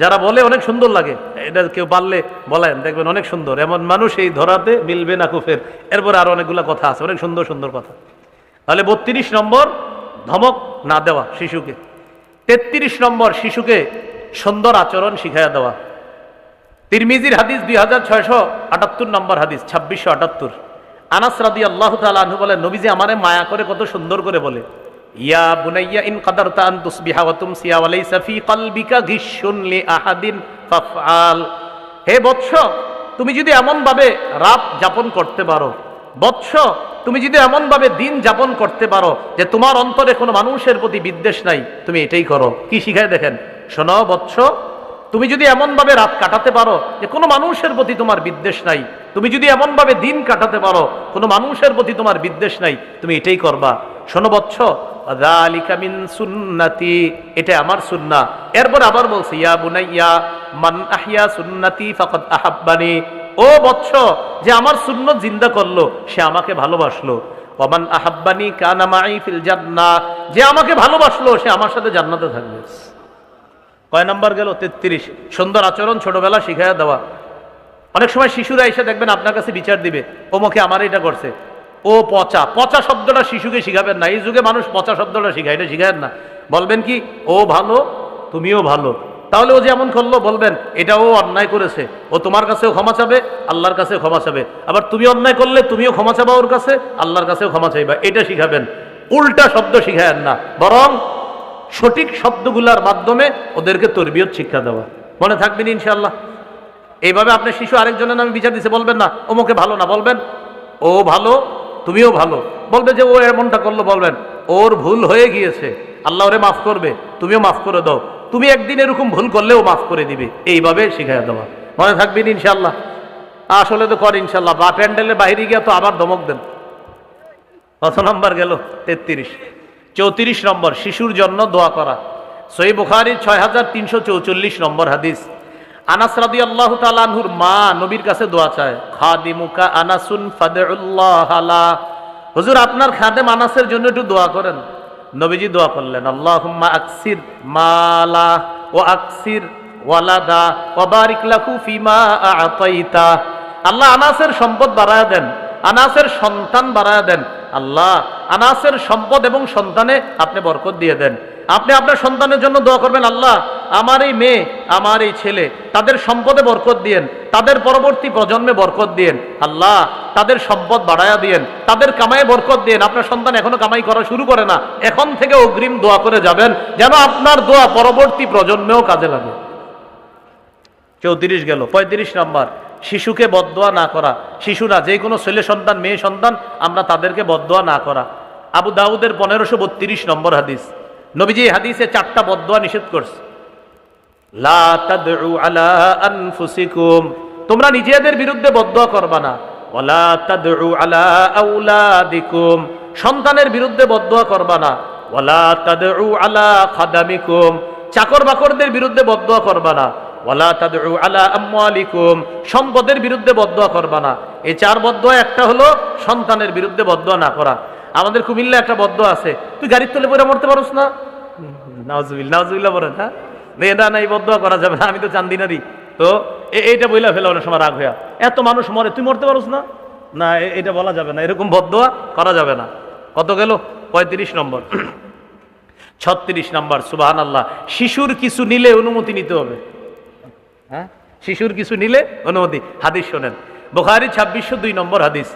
A: যারা বলে অনেক সুন্দর লাগে, এটা কেউ পারলে বলেন, দেখবেন অনেক সুন্দর। এমন মানুষ এই ধরাতে মিলবে না কুফের। এরপরে আরো অনেকগুলো কথা আছে, অনেক সুন্দর সুন্দর কথা। তাহলে 32 নম্বর, ধমক না দেওয়া শিশুকে। 33 নম্বর, শিশুকে সুন্দর আচরণ শিখাইয়া দেওয়া। তিরমিজির হাদিস 2678 নম্বর হাদিস, 2678। আনাস রাদিয়াল্লাহু তাআলা আনহু বলেন, নবীজি আমারে মায়া করে কত সুন্দর করে বলে, ইয়া বুনাইয়া ইন কাদারতা আন তুসবিহা ওয়া তুমসিয়া ওয়া লাইসা ফি কলবিকা গিশুন লি আহাদিন ফাফআল। হে বৎস, তুমি যদি এমন ভাবে রাত যাপন করতে পারো, বৎস তুমি যদি এমন ভাবে দিন যাপন করতে পারো যে তোমার অন্তরে কোনো মানুষের প্রতি বিদ্বেষ নাই, তুমি এটাই করো। কি শিখায় দেখেন, শোনো বৎস, তুমি যদি এমন ভাবে রাত কাটাতে পারো যে কোনো মানুষের প্রতি তোমার বিদ্বেষ নাই, তুমি যদি এমন ভাবে দিন কাটাতে পারো কোনো মানুষের প্রতি তোমার বিদ্বেষ নাই, তুমি এটাই করবা। শোনো বৎস, যালিকা মিন সুন্নতি, এটা আমার সুন্নাহ। এরপর আবার বলছি, ইয়া বুনাইয়া মান আহইয়া সুন্নতি ফাকাদ আহাব্বানি, ও বৎস, যে আমার সুন্নত জিন্দা করলো সে আমাকে ভালোবাসলো। ওয়া মান আহাব্বানি কানা মাই ফিল জান্নাহ, যে আমাকে ভালোবাসলো সে আমার সাথে জান্নাতে থাকবে। কয় নাম্বার গেল? 33। সুন্দর আচরণ ছোটবেলা শিখাইয়া দেওয়া। অনেক সময় শিশুরা এসে দেখবেন আপনার কাছে বিচার দিবে, ওমকে আমার এটা করছে, ও পচা। পচা শব্দটা শিশুকে শিখাবেন না, এই যুগে মানুষ পচা শব্দটা শিখায়, এটা শিখায়েন না। বলবেন কি, ও ভালো তুমিও ভালো। তাহলে ও যেমন করলো বলবেন এটা ও অন্যায় করেছে, ও তোমার কাছেও ক্ষমা চাবে, আল্লাহর কাছেও ক্ষমা চাবে। আবার তুমি অন্যায় করলে তুমিও ক্ষমা চাবা ওর কাছে, আল্লাহর কাছেও ক্ষমা চাইবা, এটা শিখাবেন। উল্টা শব্দ শিখায়েন না, বরং সঠিক শব্দগুলোর মাধ্যমে ওদেরকে তরবিয়ত শিক্ষা দেওয়া। মনে থাকবেন ইনশাআল্লাহ। এইভাবে আপনার শিশু আরেকজনের নামে বিচার দিচ্ছে, বলবেন না ওমকে ভালো না, বলবেন ও ভালো তুমিও ভালো। বলবে যে ও এমনটা করলো, বলবেন ওর ভুল হয়ে গিয়েছে, আল্লাহ ওরে মাফ করবে, তুমিও মাফ করে দাও, তুমি একদিন এরকম ভুল করলেও মাফ করে দিবে। এইভাবে শিখাইয়া দেওয়া। মনে থাকবেন ইনশাআল্লাহ। আসলে তো কর ইনশাআল্লাহ, বা প্যান্ডেলের বাইরে গিয়ে তো আবার ধমক দেন। কত নম্বর গেল? 33। 34 নম্বর, শিশুর জন্য দোয়া করা। সহিহ বুখারীর 6344 নম্বর হাদিস। আনাস রাদিয়াল্লাহু তাআলা আনহুর মা নবীর কাছে দোয়া চায়, খাদিমুকা আনাসুন ফাদউল্লাহ আলা, হুজুর আপনার খাদেম আনাসের জন্য একটু দোয়া করেন। নবীজি দোয়া করলেন, আল্লাহুম্মা আকসির মালা ওয়া আকসির ওয়ালাদা ওয়া বারিক লাহু ফিমা আ'তাইতা। আল্লাহ আনাসের সম্পদ বাড়ায়া দেন, আনাসের সন্তান বাড়ায়া দেন। আল্লাহ আনাসের সম্পদ এবং সন্তানে আপনি বরকত দিয়ে দেন। আপনি আপনার সন্তানের জন্য দোয়া করবেন, আল্লাহ আমার এই মেয়ে আমার এই ছেলে তাদের সম্পদে বরকত দিয়েন, তাদের পরবর্তী প্রজন্মে বরকত দিয়েন। আল্লাহ তাদের সম্পদ বাড়ায়া দিয়েন, তাদের কামায়ে বরকত দিয়েন। আপনার সন্তান এখনো কামাই করা শুরু করে না, এখন থেকে অগ্রিম দোয়া করে যাবেন যেন আপনার দোয়া পরবর্তী প্রজন্মেও কাজে লাগে। 34 গেল। 35 নম্বর, শিশুকে বদদোয়া না করা। শিশু না, যে কোনো ছেলে সন্তান মেয়ে সন্তান, আমরা তাদেরকে বদদোয়া না করা। আবু দাউদের 1532 নম্বর হাদিস, নবীজি এই হাদিসে 4টা বদদোয়া নিষেধ করছে। লা তাদউ আলা আনফুসিকুম, তোমরা নিজেদের বিরুদ্ধে বদদোয়া করবা না। ওয়ালা তাদউ আলা আওলাদিকুম, সন্তানের বিরুদ্ধে বদদোয়া করবা না। ওয়ালা তাদউ আলা খাদামিকুম, চাকর বাকরদের বিরুদ্ধে বদদোয়া করবা না। ওয়ালা তাদউ আলা আমওয়ালিকুম, সম্পদের বিরুদ্ধে বদদোয়া করবা না। এই 4 বদদোয়া একটা হলো সন্তানের বিরুদ্ধে বদদোয়া না করা। আমাদের কুমিল্লা একটা বদদোয়া আছে, তুই গাড়ির তলে পড়ে মরতে পারোস না, নাউজুবিল্লাহ নাউজুবিল্লাহ বলেন। হ্যাঁ, না না, এই বদদোয়া করা যাবে না, আমি তো চান্দিনারি। তো এইটা বইলা ফেলা অনেক সময় রাগ হইয়া, এত মানুষ মরে তুই মরতে পারোস না, না এটা বলা যাবে না, এরকম বদদোয়া করা যাবে না। কত গেল? 35 নম্বর। 36 নম্বর, সুবহানাল্লাহ, শিশুর কিছু নিলে অনুমতি নিতে হবে। হ্যাঁ, শিশুর কিছু নিলে অনুমতি। হাদিস শোনেন, বুখারী 2602 নম্বর হাদিস,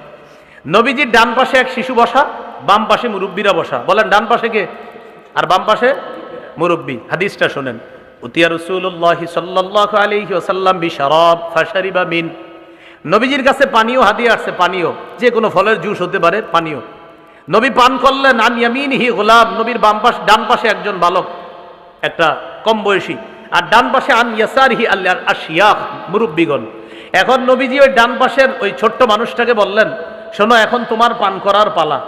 A: নবীজির ডান পাশে এক শিশু বসা, বাম পাশে মুরব্বীরা বসা। বলেন ডান পাশে কে আর বাম পাশে মুরব্বী। হাদিসটা শোনেন, উতিয়া রাসূলুল্লাহি সাল্লাল্লাহু আলাইহি ওয়াসাল্লাম বিশরাব ফাশারিবা মিন, নবীজির কাছে পানীয় হাদিয়া আসছে, পানীয় যে কোনো ফলের জুস হতে পারে, পানীয়। নবী পান করলেন। আন ইয়ামিনিহি গোলাম, নবীর বাম পাশে ডান পাশে একজন বালক, একটা কম বয়সী, আর ডান পাশে আন ইয়াসারিহি আল আশিয়াখ, মুরব্বীগণ। এখন নবীজি ওই ডান পাশের ওই ছোট্ট মানুষটাকে বললেন, শোনো এখন তোমার পান করার পালা।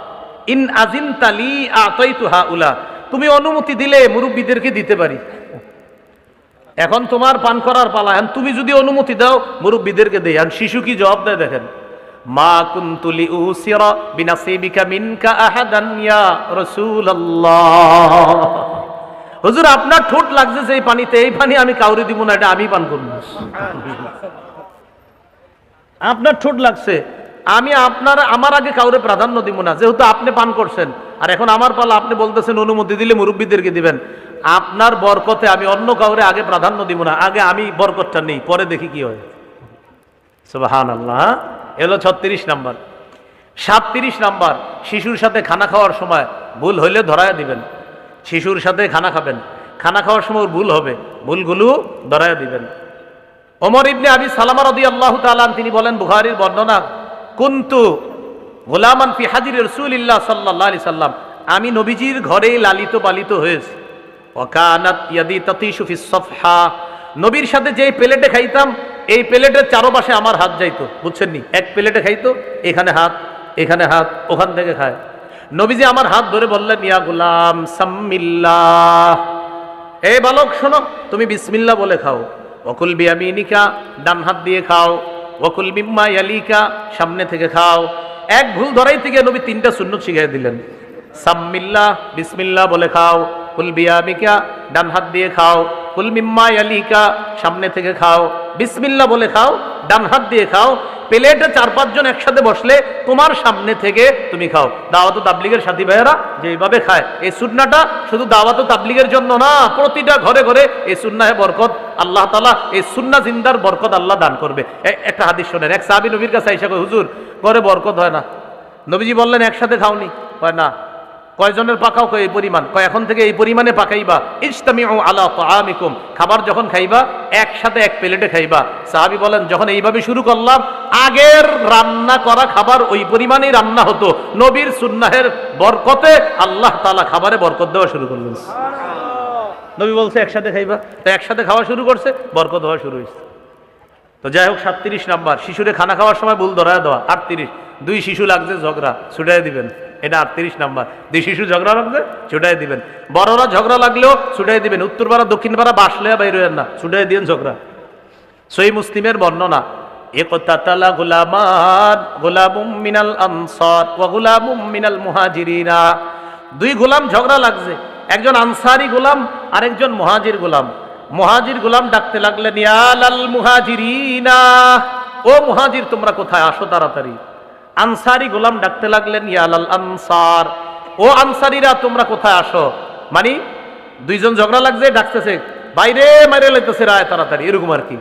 A: ইন আজিন তালি আতাইতু হাউলা, তুমি অনুমতি দিলে মুরব্বীদেরকে দিতে পারি। এখন তোমার পান করার পালা, তুমি যদি অনুমতি দাও মুরব্বীদেরকে দেই। আর শিশু কি জবাব দেয় দেখেন, মা কুনতু লিউসিরা বিনাসিবিকা মিনকা আহাদান ইয়া রাসূলুল্লাহ, হুজুর আপনার ঠোঁট লাগছে যে এই পানিতে, এই পানি আমি কাউরে দিব না, এটা আমি পান করব। আপনার ঠোঁট লাগছে, আমি আমার আগে কাউরে প্রাধান্য দিব না, যেহেতু আপনি পান করছেন আর এখন আমার পালা, আপনি বলতেছেন অনুমতি দিলে মুরব্বীদেরকে দিবেন। আপনার বরকতে আমি অন্য কাউরে আগে প্রাধান্য দিব না, আগে আমি বরকতটা নেই, পরে দেখি কি হয়। সুবহানাল্লাহ। এলো 36 নাম্বার। 37 নাম্বার, শিশুর সাথে খানা খাওয়ার সময় ভুল হইলে ধরায় দিবেন। শিশুর সাথে খানা খাবেন, খানা খাওয়ার সময় ভুল হবে, ভুলগুলো ধরায় দিবেন। ওমর ইবনে আবি সালামা রাদিয়াল্লাহু তাআলা তিনি বলেন, বুখারীর বর্ণনা, কুনতু গোলামান ফি হাজির রাসূলিল্লাহ সাল্লাল্লাহু আলাইহি সাল্লাম, আমি নবীজির ঘরেই লালিত পালিত হয়েছি। ওয়া কানাত ইয়াদি তাতিশু ফিস সাফহা, নবীর সাথে যেই প্লেটে খাইতাম এই প্লেটের চারপাশে আমার হাত যাইতো, বুঝছেন নি? এক প্লেটে খাইতো, এখানে হাত, এখানে হাত, ওখান থেকে খায়। নবীজি আমার হাত ধরে বললেন, ইয়া গোলাম সাম্মিল্লাহ, এই বালক শোনো, তুমি বিসমিল্লাহ বলে খাও। ওয়াকুল বিয়ামিনিকা, ডান হাত দিয়ে খাও। ওয়াকুল মিম্মা ইয়ালিকা, সামনে থেকে খাও। এক ভুল ধরাইতে গিয়ে নবী 3টা সুন্নত শিখিয়ে দিলেন। সাম্মিল্লাহ, বিসমিল্লাহ বলে খাও। কুল বিয়ামিকা, ডান হাত দিয়ে খাও। কুল মিম্মা ইয়ালিকা, সামনে থেকে খাও। বিসমিল্লাহ বলে খাও, ডান হাত দিয়ে খাও। প্লেটে 4-5 জন একসাথে বসলে তোমার সামনে থেকে তুমি খাও। দাওয়াত ও তাবলীগের সাথী ভাইয়েরা যেভাবে খায়, এই সুন্নাহটা শুধু দাওয়াত ও তাবলীগের জন্য না, প্রতিটা ঘরে ঘরে এই সুন্নাহে বরকত, আল্লাহ তাআলা এই সুন্নাহ জিন্দার বরকত আল্লাহ দান করবে। একটা হাদিস শোনেন, এক সাহাবী নবীর কাছে আইসা কয়, হুজুর ঘরে বরকত হয় না। নবীজি বললেন, একসাথে খাওনি? কয় না। কয়জনের পাকাও? কয় এই পরিমাণ। কয় এখন থেকে এই পরিমাণে পাকাইবা। ইজতামিউ আলা তাআমিকুম, খাবার যখন খাইবা একসাথে এক প্লেটে খাইবা। সাহাবী বলেন, যখন এইভাবে শুরু করলাম, আগের রান্না করা খাবার ওই পরিমাণেই রান্না হতো। নবীর সুন্নাহের বরকতে আল্লাহ তাআলা খাবারে বরকত দেওয়া শুরু করলেন। নবী বলছে একসাথে খাইবা, তো একসাথে খাওয়া শুরু করছে, বরকত হওয়া শুরু হয়েছে। তো যাই হোক, 37 নাম্বার, শিশুরে খানা খাওয়ার সময় ভুল ধরায় দেওয়া। 38, 2 শিশু লাগছে ঝগড়া, ছুটাই দিবেন। এটা 38 নাম্বার, 2 শিশু ঝগড়া লাগছে, ছুটাই দিবেন। বড়রা ঝগড়া লাগলেও ছুটাই দিবেন। উত্তর পাড়া দক্ষিণ পাড়া বাসলে বাইর হইেন না, ছুটাই দিন ঝগড়া। সহিহ মুসলিমের বর্ণনা, ইকতাতালা গুলামান, গুলামুম মিনাল আনসার ওয়া গুলামুম মিনাল মুহাজিরিনা, 2 গোলাম ঝগড়া লাগছে, একজন আনসারি গোলাম আর একজন মুহাজির গোলাম। মুহাজির গোলাম ডাকতে লাগলেন, ইয়া লাল মুহাজিরিনা, ও মুহাজির তোমরা কোথায়, আসো তাড়াতাড়ি। আনসারি গোলাম ডাকতে লাগলেন, ইয়া লাল আনসার, ও আনসারিরা তোমরা কোথায় আসো। মানে 2 জন ঝগড়া লাগছে, ডাকতেছে, বাইরে মাইরে লাইতেছে, রায় তাড়াতাড়ি, এরকম আর কি।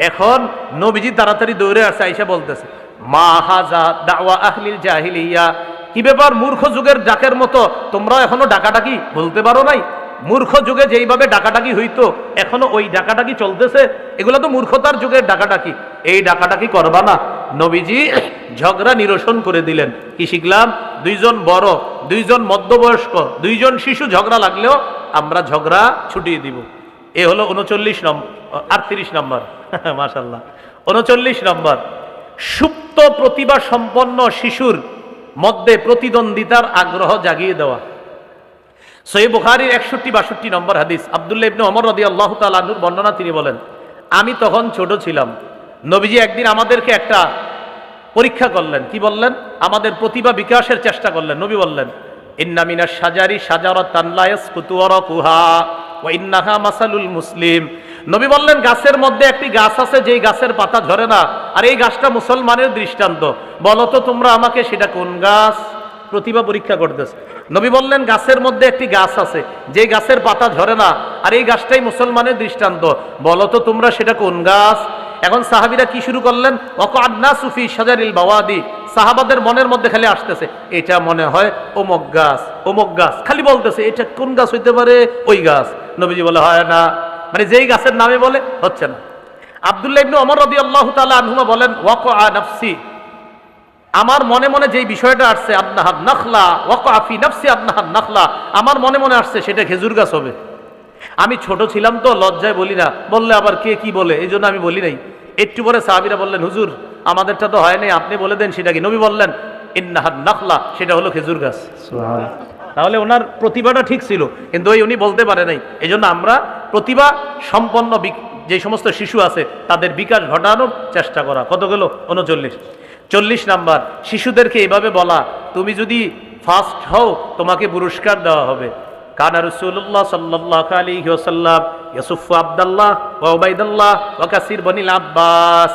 A: এখন নবীজি তাড়াতাড়ি দৌড়ে আসছে, আইসা বলতেছে, মা হাযা দাওয়া আহলিল জাহিলিয়া, কি ব্যাপার মূর্খ যুগের ডাকের মতো তোমরা এখনো ডাকাডাকি বলতে পারো নাই? মূর্খ যুগে যেইভাবে ডাকাডাকি হইতো এখনো ওই ডাকাডাকি চলতেছে? এগুলো তো মূর্খতার যুগের ডাকাডাকি, এই ডাকাডাকি করবা না। নবীজি ঝগড়া নিরসন করে দিলেন। কি শিখলাম? দুইজন বড়, দুইজন মধ্যবয়স্ক, দুইজন শিশু ঝগড়া লাগলেও আমরা ঝগড়া ছুটিয়ে দিব। এ হলো 39 নম্বর, 38 নম্বর মাশাআল্লাহ। 39 নম্বর, সুপ্ত প্রতিভা সম্পন্ন শিশুর মধ্যে প্রতিদ্বন্দ্বিতার আগ্রহ জাগিয়ে দেওয়া। সহিহ বুখারীর 61-62 নম্বর হাদিস, আব্দুল্লাহ ইবনে ওমর রাদিয়াল্লাহু তাআলা আনহুর বর্ণনা, তিনি বলেন, আমি তখন ছোট ছিলাম। নবীজি একদিন আমাদেরকে একটা পরীক্ষা করলেন। কি বললেন? আমাদের প্রতিভা বিকাশের চেষ্টা করলেন। নবী বললেন, ইন্না মিনাশ শাজারি শাজারাতান লা ইয়াসকুতু ওয়ারাকুহা ওয়া ইন্নাহা মাসালুল মুসলিম। নবী বললেন, গাছের মধ্যে একটি গাছ আছে যেই গাছের পাতা ঝরে না, আর এই গাছটা মুসলমানের দৃষ্টান্ত। বলো তো তোমরা আমাকে সেটা কোন গাছ? প্রতিভা পরীক্ষা করতেছে। নবী বললেন, গাছের মধ্যে একটি গাছ আছে যে গাছের পাতা ঝরে না, আর এই গাছটাই মুসলমানের দৃষ্টান্ত। বলো তো তোমরা সেটা কোন গাছ? এখন সাহাবীরা কি শুরু করলেন? ওয়াকান্না সুফি শাজারিল বাওয়াদি। সাহাবাদের মনের মধ্যে খালি আসতেছে, এটা মনে হয় অমুক গাছ, অমুক গাছ, খালি বলতেছে এটা কোন গাছ হইতে পারে? ওই গাছ। নবীজি বলে, হয় না, মানে যেই গাছের নামে বলে হচ্ছে না। আব্দুল্লাহ ইবনে ওমর রাদিয়াল্লাহু তাআলা আনহুমা বলেন, ওয়াকা নাফসি, আমার মনে মনে যেই বিষয়টা আসছে, আন্নাহান নাখলা, ওয়াকা ফি নাফসি আন্নাহান নাখলা, আমার মনে মনে আসছে সেটা খেজুর গাছ হবে। আমি ছোট ছিলাম তো লজ্জায় বলি না, বললে আবার কে কি বলে, এই জন্য আমি বলি নাই। একটু পরে সাহাবীরা বললেন, হুজুর আমাদেরটা তো হয় নাই, আপনি বলে দেন সেটা কি। নবী বললেন, ইন্নাহান নাখলা, সেটা হলো খেজুর গাছ। সুবহানাল্লাহ। তাহলে ওনার প্রতিভাটা ঠিক ছিল, কিন্তু ওই উনি বলতে পারে নাই। এই জন্য আমরা প্রতিভা সম্পন্ন যে সমস্ত শিশু আছে তাদের বিকাশ ঘটানোর চেষ্টা করা। কত গেল? 39। 40 নাম্বার, শিশুদেরকে এভাবে বলা, তুমি যদি ফার্স্ট হও তোমাকে পুরস্কার দেওয়া হবে। কানা রাসূলুল্লাহ সাল্লাল্লাহু আলাইহি ওয়াসাল্লাম ইয়াসুফু আব্দুল্লাহ ওয়া উবাইদুল্লাহ ওয়া কাসির বনিল আব্বাস।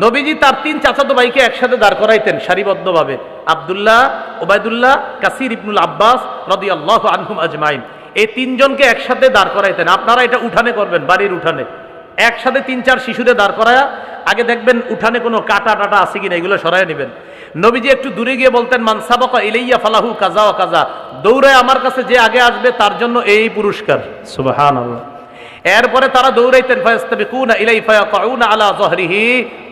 A: নবীজি তার 3 চাচাতো ভাইকে একসাথে দাঁড় করাইতেন সারিবদ্ধভাবে, আব্দুল্লাহ, উবাইদুল্লাহ, কাসির ইবনুল আব্বাস রাদিয়াল্লাহু আনহুম আজমাইন। এই 3 জনকে একসাথে দাঁড় করাইতেন। আপনারা এটা উঠানে করবেন, বাড়ির উঠানে একসাথে 3-4 শিশুদের দাঁড় করায়া আগে দেখবেন উঠানে কোনো কাটা টাটা আছে কিনা, এগুলো সরাই নেবেন। নবীজি একটু দূরে গিয়ে বলতেন, মান সাবাকা ইলাইয়া ফালাহু কাযা ওয়া কাযা, দৌড়ায় আমার কাছে যে আগে আসবে তার জন্য এই পুরস্কার। সুবহানাল্লাহ। এরপরে তারা দৌড়াইতেন, ফায়াস্তাবিকুনা ইলাই ফায়াকাউনা আলা যহরিহি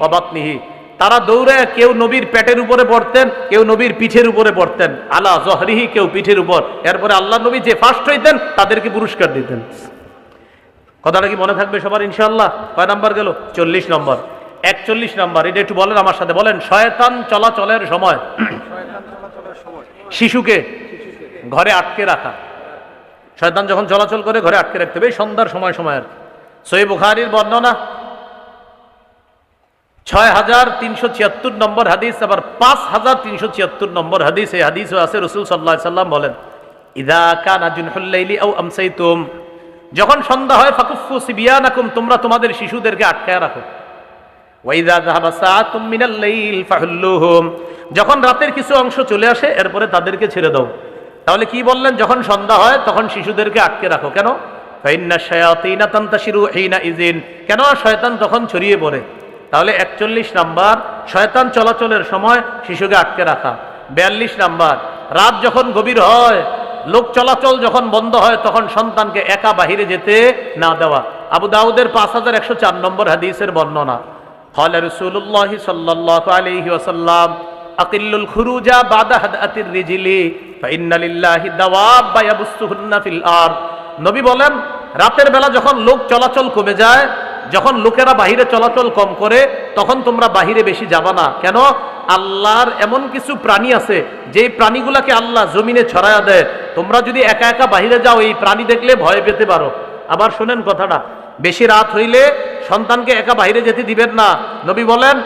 A: ওয়া বাতনিহি, তারা দৌড়ায় কেউ নবীর পেটের উপরে পড়তেন, কেউ নবীর পিঠের উপরে পড়তেন, আলা যহরিহি, কেউ পিঠের উপর। এরপরে আল্লাহ নবী যে ফার্স্ট হইতেন তাদেরকে পুরস্কার দিতেন। কথাটা কি মনে থাকবে সবার ইনশাআল্লাহ? কয় নাম্বার গেল? 40 নম্বর। 41 নাম্বার, এটা একটু বলেন আমার সাথে, বলেন। শয়তান চলাচলের সময় শিশুকে ঘরে আটকে রাখা। শয়তান যখন চলাচল করে ঘরে আটকে রাখতে হবে, সন্ধ্যার সময় সময় আর। সহিহ বুখারীর বর্ণনা 6376 নম্বর হাদিস, আবার 5376 নম্বর হাদিস। এই হাদিসও আছে, রাসূল সাল্লাল্লাহু আলাইহি সাল্লাম বলেন, ইযা কানা জুনহুল লাইলি আও আমসাইতুম, যখন সন্ধ্যা হয়, ফাকুফু সিবিয়ানাকুম, তোমরা তোমাদের শিশুদেরকে আটকায় রাখো। ওয়া ইযা যাহাবা সাআতুম মিনাল লাইল ফাহুল্লুহুম, যখন রাতের কিছু অংশ চলে আসে এরপরে তাদেরকে ছেড়ে দাও। তাহলে কি বললেন? যখন সন্ধ্যা হয় তখন শিশুদেরকে আটকে রাখো। কেন? ফাইন্না শায়াতিনা তানতাশিরু হিনা ইযিন, কেন? শয়তান তখন ছড়িয়ে পড়ে। তাহলে 41 নাম্বার, শয়তান চলাচলের সময় শিশুকে আটকে রাখা। 42 নাম্বার, রাত যখন গভীর হয়, লোক চলাচল যখন বন্ধ হয়, তখন সন্তানকে একা বাহিরে যেতে না দেওয়া। আবু দাউদের 5104 নম্বর হাদিসের বর্ণনা, ক্বালা রাসূলুল্লাহ সাল্লাল্লাহু আলাইহি ওয়াসাল্লাম, আকিল্লুল খুরুজা বাদা হাদাতির রিজলি ফাইন্না লিল্লাহি দাওয়াবা ইয়াবুসুহুন্না ফিল আরদ। নবী বলেন, রাতের বেলা যখন লোক চলাচল কমে যায়, যখন লোকেরা বাহিরে চলাচল কম করে, তখন তোমরা বাহিরে বেশি যাবা না। কেন? আল্লাহর এমন কিছু প্রাণী আছে যেই প্রাণীগুলাকে আল্লাহ জমিনে ছড়ায়া দেয়। তোমরা যদি একা একা বাহিরে যাও, এই প্রাণী দেখলে ভয় পেতে পারো। আবার শোনেন কথাটা, বেশি রাত হইলে সন্তানকে একা বাহিরে যেতে দিবেন না। নবী বলেন,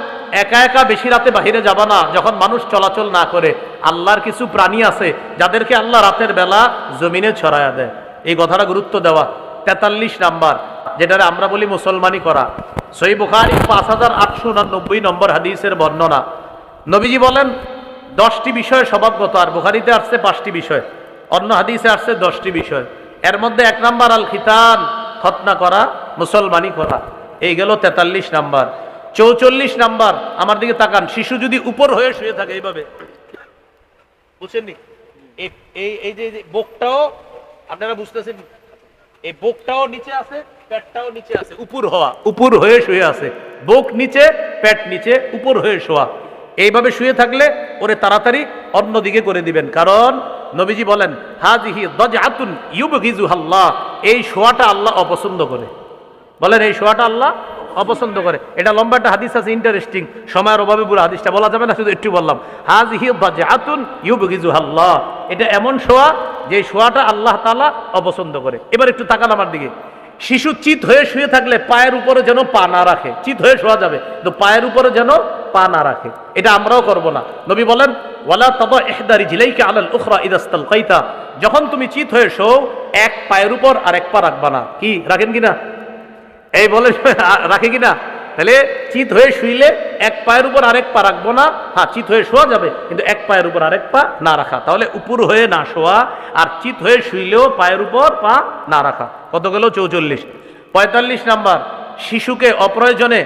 A: একা একা বেশি রাতে বাহিরে যাবা না যখন মানুষ চলাচল না করে। আল্লাহর কিছু প্রাণী আছে যাদেরকে আল্লাহ রাতের বেলা জমিনে ছড়ায়া দেয়, এই কথাটা গুরুত্ব দেওয়া। 43 নাম্বার, যেটারে আমরা বলি মুসলমানি করা। সহিহ বুখারী 5889 নম্বর হাদিসের বর্ণনা, নবীজি বলেন, 10টি বিষয় স্বভাবগত, আর বুখারীতে আসছে 5টি বিষয়, অন্য হাদিসে আসছে 10টি বিষয়। এর মধ্যে 1 নাম্বার আল খিতান, খতনা করা, মুসলমানি করা। এই গেল 43 নাম্বার। 44 নাম্বার, আমার দিকে তাকান। শিশু যদি উপর হয়ে শুয়ে থাকে এইভাবে, বুঝছেননি? এই যে বুকটাও আপনারা বুঝতেছেন, এই বুকটাও নিচে আছে, পেটটাও নিচে আছে, উপর হয়ে শুয়ে আছে। বুক নিচে, পেট নিচে, উপর হয়ে শোয়া। এইভাবে শুয়ে থাকলে ওরে তাড়াতাড়ি অন্যদিকে করে দিবেন, কারণ নবীজি বলেন হাযিহি দাজআতুন ইউবগিজুহাল্লাহ, এই শোয়াটা আল্লাহ অপছন্দ করে। বলেন এই শোয়াটা আল্লাহ অপছন্দ করে। এটা লম্বা একটা হাদিস আছে, ইন্টারেস্টিং, সময়ের অভাবে পুরো হাদিসটা বলা যাবে না, শুধু একটু বললাম। হাযিহি দাজআতুন ইউবগিজুহাল্লাহ, এটা এমন শোয়া যে শোয়াটা আল্লাহ তাআলা অপছন্দ করে। এবার একটু তাকান আমার দিকে। শিশু চিত হয়ে শুয়ে থাকলে পায়ের উপরে যেন পা না রাখে। চিত হয়ে শোয়া যাবে, তো পায়ের উপরে যেন পা না রাখে। এটা আমরাও করব না। নবী বলেন ওয়ালা তাদা ইহদা রিজলাইকা আলাল উখরা ইযা ইসতালকাইতা, যখন তুমি চিত হয়ে শোও এক পায়ের উপর আরেক পা রাখবা না। কি রাখেন কিনা? এই বলে রাখে কিনা? তাহলে চিত হয়ে শুইলে এক পায়ের উপর আরেক পা রাখবো না। হ্যাঁ, চিত হয়ে শোয়া যাবে, কিন্তু এক পায়ের উপর আরেক পা না রাখা। তাহলে উপর হয়ে না শোয়া, আর চিত হয়ে শুইলেও পায়ের উপর পা না রাখা। কত গেল? 44। 45 নাম্বার, শিশুকে অপ্রয়োজনে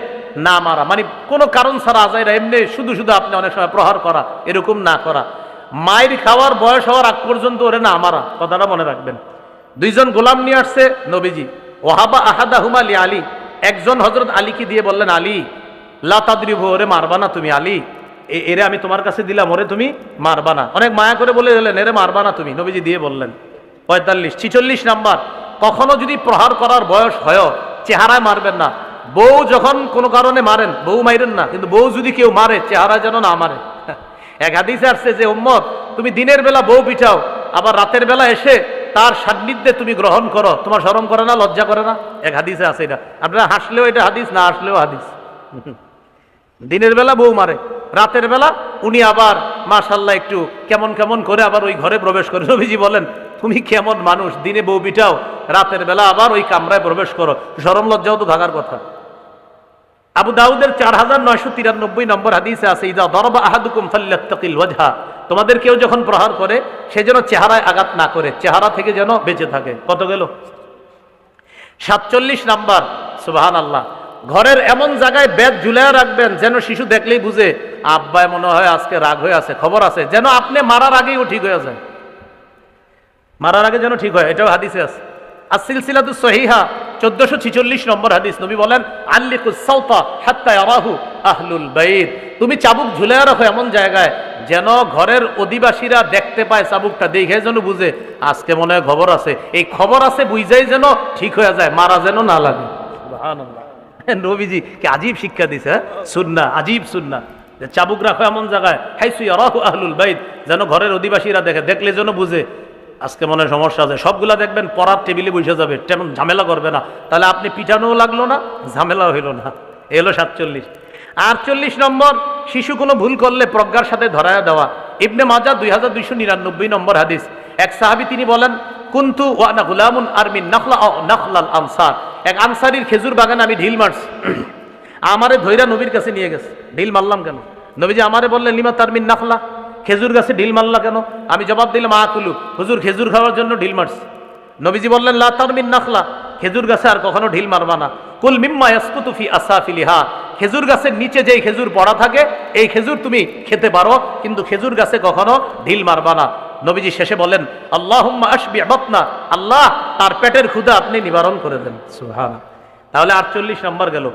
A: না মারা, মানে কোনো কারণ ছাড়া আজাইরা এমনি শুধু শুধু আপনি অনেক সময় প্রহার করা, এরকম না করা। মায়ের খাওয়ার বয়স হওয়ার আগ পর্যন্ত ওরে না মারা, কথাটা মনে রাখবেন। দুইজন গোলাম নিয়ে আসছে নবীজি, ওয়াহাবা আহাদাহুমা লি আলী, একজন হযরত আলীকে দিয়ে বললেন আলী লা তাদরিবু, ওরে মারবা না তুমি আলী, এরে আমি তোমার কাছে দিলাম, ওরে তুমি মারবা না। অনেক মায়া করে বলে দিলেন এরে মারবা না তুমি, নবীজি দিয়ে বললেন। 45। 46 নাম্বার, কখনো যদি প্রহার করার বয়স হয় চেহারায় মারবেন না। বউ যখন কোনো কারণে মারেন, বউ মাইরেন না, কিন্তু বউ যদি কেউ মারে চেহারায় যেন না মারে। এক হাদিসে আসছে যে উম্মত তুমি দিনের বেলা বউ পিটাও, আবার রাতের বেলা এসে তার সান্নিধ্যে তুমি গ্রহণ করো, তোমার শরম করে না, লজ্জা করে না? এক হাদিসে আছে এটা। আপনারা হাসলেও এটা হাদিস, না হাসলেও হাদিস। দিনের বেলা বউ মারে, রাতের বেলা উনি আবার মাশাআল্লাহ একটু কেমন কেমন করে আবার ওই ঘরে প্রবেশ করে। নবীজি বলেন তুমি কেমন মানুষ, দিনে বউ পিটাও, রাতের বেলা আবার ওই কামরায় প্রবেশ করো, শরম লজ্জাও তো থাকার কথা। আবু দাউদের 4993 নম্বর হাদিসে আছে ইযা দারাবা আহাদুকুম ফাল্যাত্তাকিল ওয়াজহা, তোমাদের কেউ যখন প্রহার করে সে যেন চেহারায় আঘাত না করে, চেহারা থেকে যেন বেঁচে থাকে। কত গেল? 47 নাম্বার, সুবহানাল্লাহ, ঘরের এমন জায়গায় বেত ঝুলায় রাখবেন যেন শিশু দেখলেই বুঝে আব্বাই মনে হয় আজকে রাগ হয়ে আছে, খবর আছে, যেন আপনি মারার আগেই ও ঠিক হয়ে যায়, মারার আগে যেন ঠিক হয়। এটাও হাদিসে আছে। as-সিলসিলাতুস সহিহা 1446 নম্বর হাদিস, নবী বলেন আল্লিকুস সাওতা হাত্তা ইয়ারাহু আহলুল বাইত, তুমি চাবুক ঝুলায় রাখো এমন জায়গায় যেন ঘরের অধিবাসীরা দেখতে পায়, চাবুকটা দেখে যেন বুঝে আজকে মনে হয় খবর আছে, এই খবর আছে বুঝাই যেন ঠিক হয়ে যায়, মারা যেন না লাগে। সুবহানাল্লাহ, নবীজি কি আজীব শিক্ষা দিছে, সুন্নাহ, আজীব সুন্নাহ, যে চাবুক রাখো এমন জায়গায় হাইসু ইয়ারাহু আহলুল বাইত, যেন ঘরের অধিবাসীরা দেখে, দেখলে যেন বুঝে আজকে মনে সমস্যা আছে। সবগুলা দেখবেন পড়ার টেবিলে বসে যাবে, তেমন ঝামেলা করবে না, তাহলে আপনি পিটানোও লাগলো না, ঝামেলাও হইল না। এলো 47। 48 নম্বর, শিশু কোনো ভুল করলে প্রজ্ঞার সাথে ধরায়া দেওয়া। ইবনে মাজাহ 2299 নম্বর হাদিস, এক সাহাবী তিনি বলেন কুনতু ওয়া আনা গুলামুন আরমিন নাখলা নাখলাল আনসার, এক আনসারীর খেজুর বাগানে আমি ঢিল মারছি, আমারে ধৈরা নবীর কাছে নিয়ে গেছে। ঢিল মারলাম কেন? নবীজি আমারে বললেন লিমা তারমিন নাখলা, খেজুর গাছে ঢিল মারলা কেন? আমি জবাব দিলাম আকুলু, হুজুর খেজুর খাওয়ার জন্য ঢিল মারছি। নবীজি বললেন লা তারমিন নাখলা, খেজুর গাছে আর কখনো ঢিল মারবা না। কুল মিম্মা ইয়াসকুতু ফি আসাফিলিহা, খেজুর গাছের নিচে যেই খেজুর পড়া থাকে এই খেজুর তুমি খেতে পারো, কিন্তু খেজুর গাছে কখনো ঢিল মারবা না। নবীজি শেষে বলেন আল্লাহুম্মা আশবি বাতনা, আল্লাহ তার পেটের ক্ষুধা আপনি নিবারণ করে দেন। সুবহানাল্লাহ। তাহলে 48 নম্বর গেল।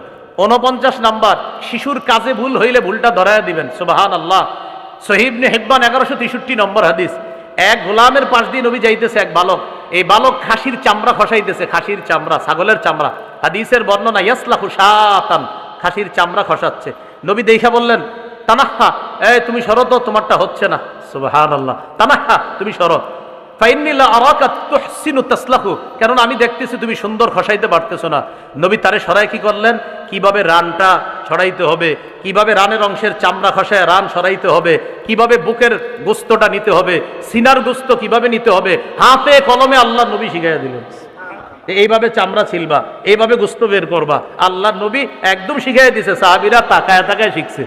A: 49 নাম্বার, শিশুর কাজে ভুল হইলে ভুলটা ধরায়া দিবেন। সুবহানাল্লাহ। সহিহ ইবনে হিব্বান 1163 নম্বর হাদিস, এক গোলামের পাশ দিয়ে নবী যাইতেছে এক বালক, এই বালক খাসির চামড়া খসাইতেছে, খাসির চামড়া, ছাগলের চামড়া, হাদিসের বর্ণনা ইয়াসলাহু শাতান, খাসির চামড়া খসাচ্ছে। নবী দেখা বললেন তানাহা, এই তুমি সরো তো, তোমারটা হচ্ছে না। সুবহানাল্লাহ, তানাহা, তুমি সরো। ফাইন্নী লা আরাকা তুহসিনু তাসলাহু, কারণ আমি দেখতেছি তুমি সুন্দর খসাইতে পারতেছো না। নবী তারে সরাই কি করলেন, কিভাবে রানটা ছড়াইতে হবে, কিভাবে রানের অংশের চামড়া খসায় রান সরাইতে হবে, কিভাবে বুকের গোস্তটা নিতে হবে, সিনার গোস্ত কিভাবে নিতে হবে, হাতে কলমে আল্লাহ নবী শিখাইয়া দিলেন। এইভাবে চামড়া ছিলবা, এইভাবে গোস্ত বের করবা, আল্লাহ নবী একদম শিখাইয়া দিছে, সাহাবীরা তাকায় তাকায় শিখছে।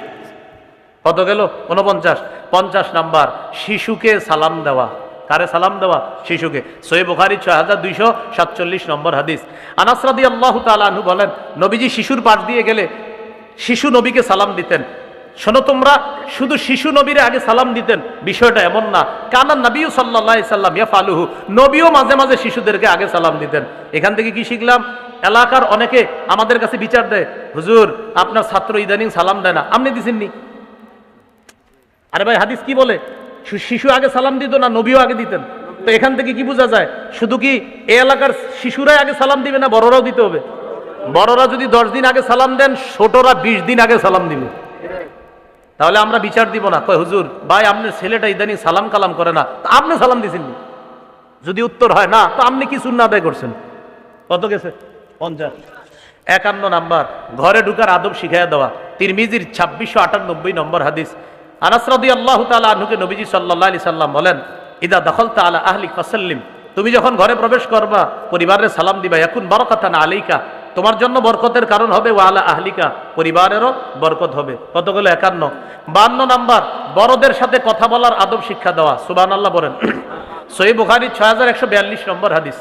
A: কত গেল? 49। 50 নাম্বার, শিশুকে সালাম দেওয়া। কারে সালাম দেওয়া? শিশুকে। সহিহ বুখারী 6247 নম্বর হাদিস। আনাস রাদিয়াল্লাহু তাআলা আনহু বলেন নবীজি শিশুর পাশ দিয়ে গেলে শিশু নবীকে সালাম দিতেন। শোনো তোমরা, শুধু শিশু নবীরে আগে সালাম দিতেন বিষয়টা এমন না। কানা নবী সাল্লাল্লাহু আলাইহি সাল্লাম ইয়াফালুহু, নবীও মাঝে মাঝে শিশুদেরকে আগে সালাম দিতেন। এখান থেকে কি শিখলাম? এলাকার অনেকে আমাদের কাছে বিচার দেয়, হুজুর আপনার ছাত্র ইদানিং সালাম দেয় না, আপনি দিছেননি? আরে ভাই, হাদিস কি বলে? শিশু আগে সালাম দিত না নবীও আগে দিতেন? তো এখান থেকে কি বোঝা যায়? শুধু কি এই এলাকার শিশুরাই আগে সালাম দিবে না বড়রাও দিতে হবে? বড়রা যদি 10 দিন আগে সালাম দেন, ছোটরা 20 দিন আগে সালাম দিবে। তাহলে আমরা বিচার দিব না, কয় হুজুর ভাই আপনার ছেলেটা ইদানিং সালাম কালাম করে না, তা আপনি সালাম দিয়েছেন? যদি উত্তর হয় না, তো আপনি কি সুন্নাহ আদায় করছেন? কত গেছে? 50। 51 নাম্বার, ঘরে ঢুকার আদব শিখাইয়া দেওয়া। তিরমিজির 2698 নম্বর হাদিস। আনাস রাদিয়াল্লাহু তাআলা আনহুকে নবীজি সাল্লাল্লাহু আলাইহি সাল্লাম বলেন, ইদা দাখালতা আলা আহলিক ফাসাল্লিম, তুমি যখন ঘরে প্রবেশ করবা পরিবারের সালাম দিবা, ইয়াকুন বারাকাতান আলাইকা, তোমার জন্য বরকতের কারণ হবে, ওয়া আলা আহলিকা, পরিবারেরও বরকত হবে। কতগুলো? 51। 52 নাম্বার, বড়দের সাথে কথা বলার আদব শিক্ষা দেওয়া। সুবহানাল্লাহ বলেন। সহিহ বুখারী 6142 নম্বর হাদিস।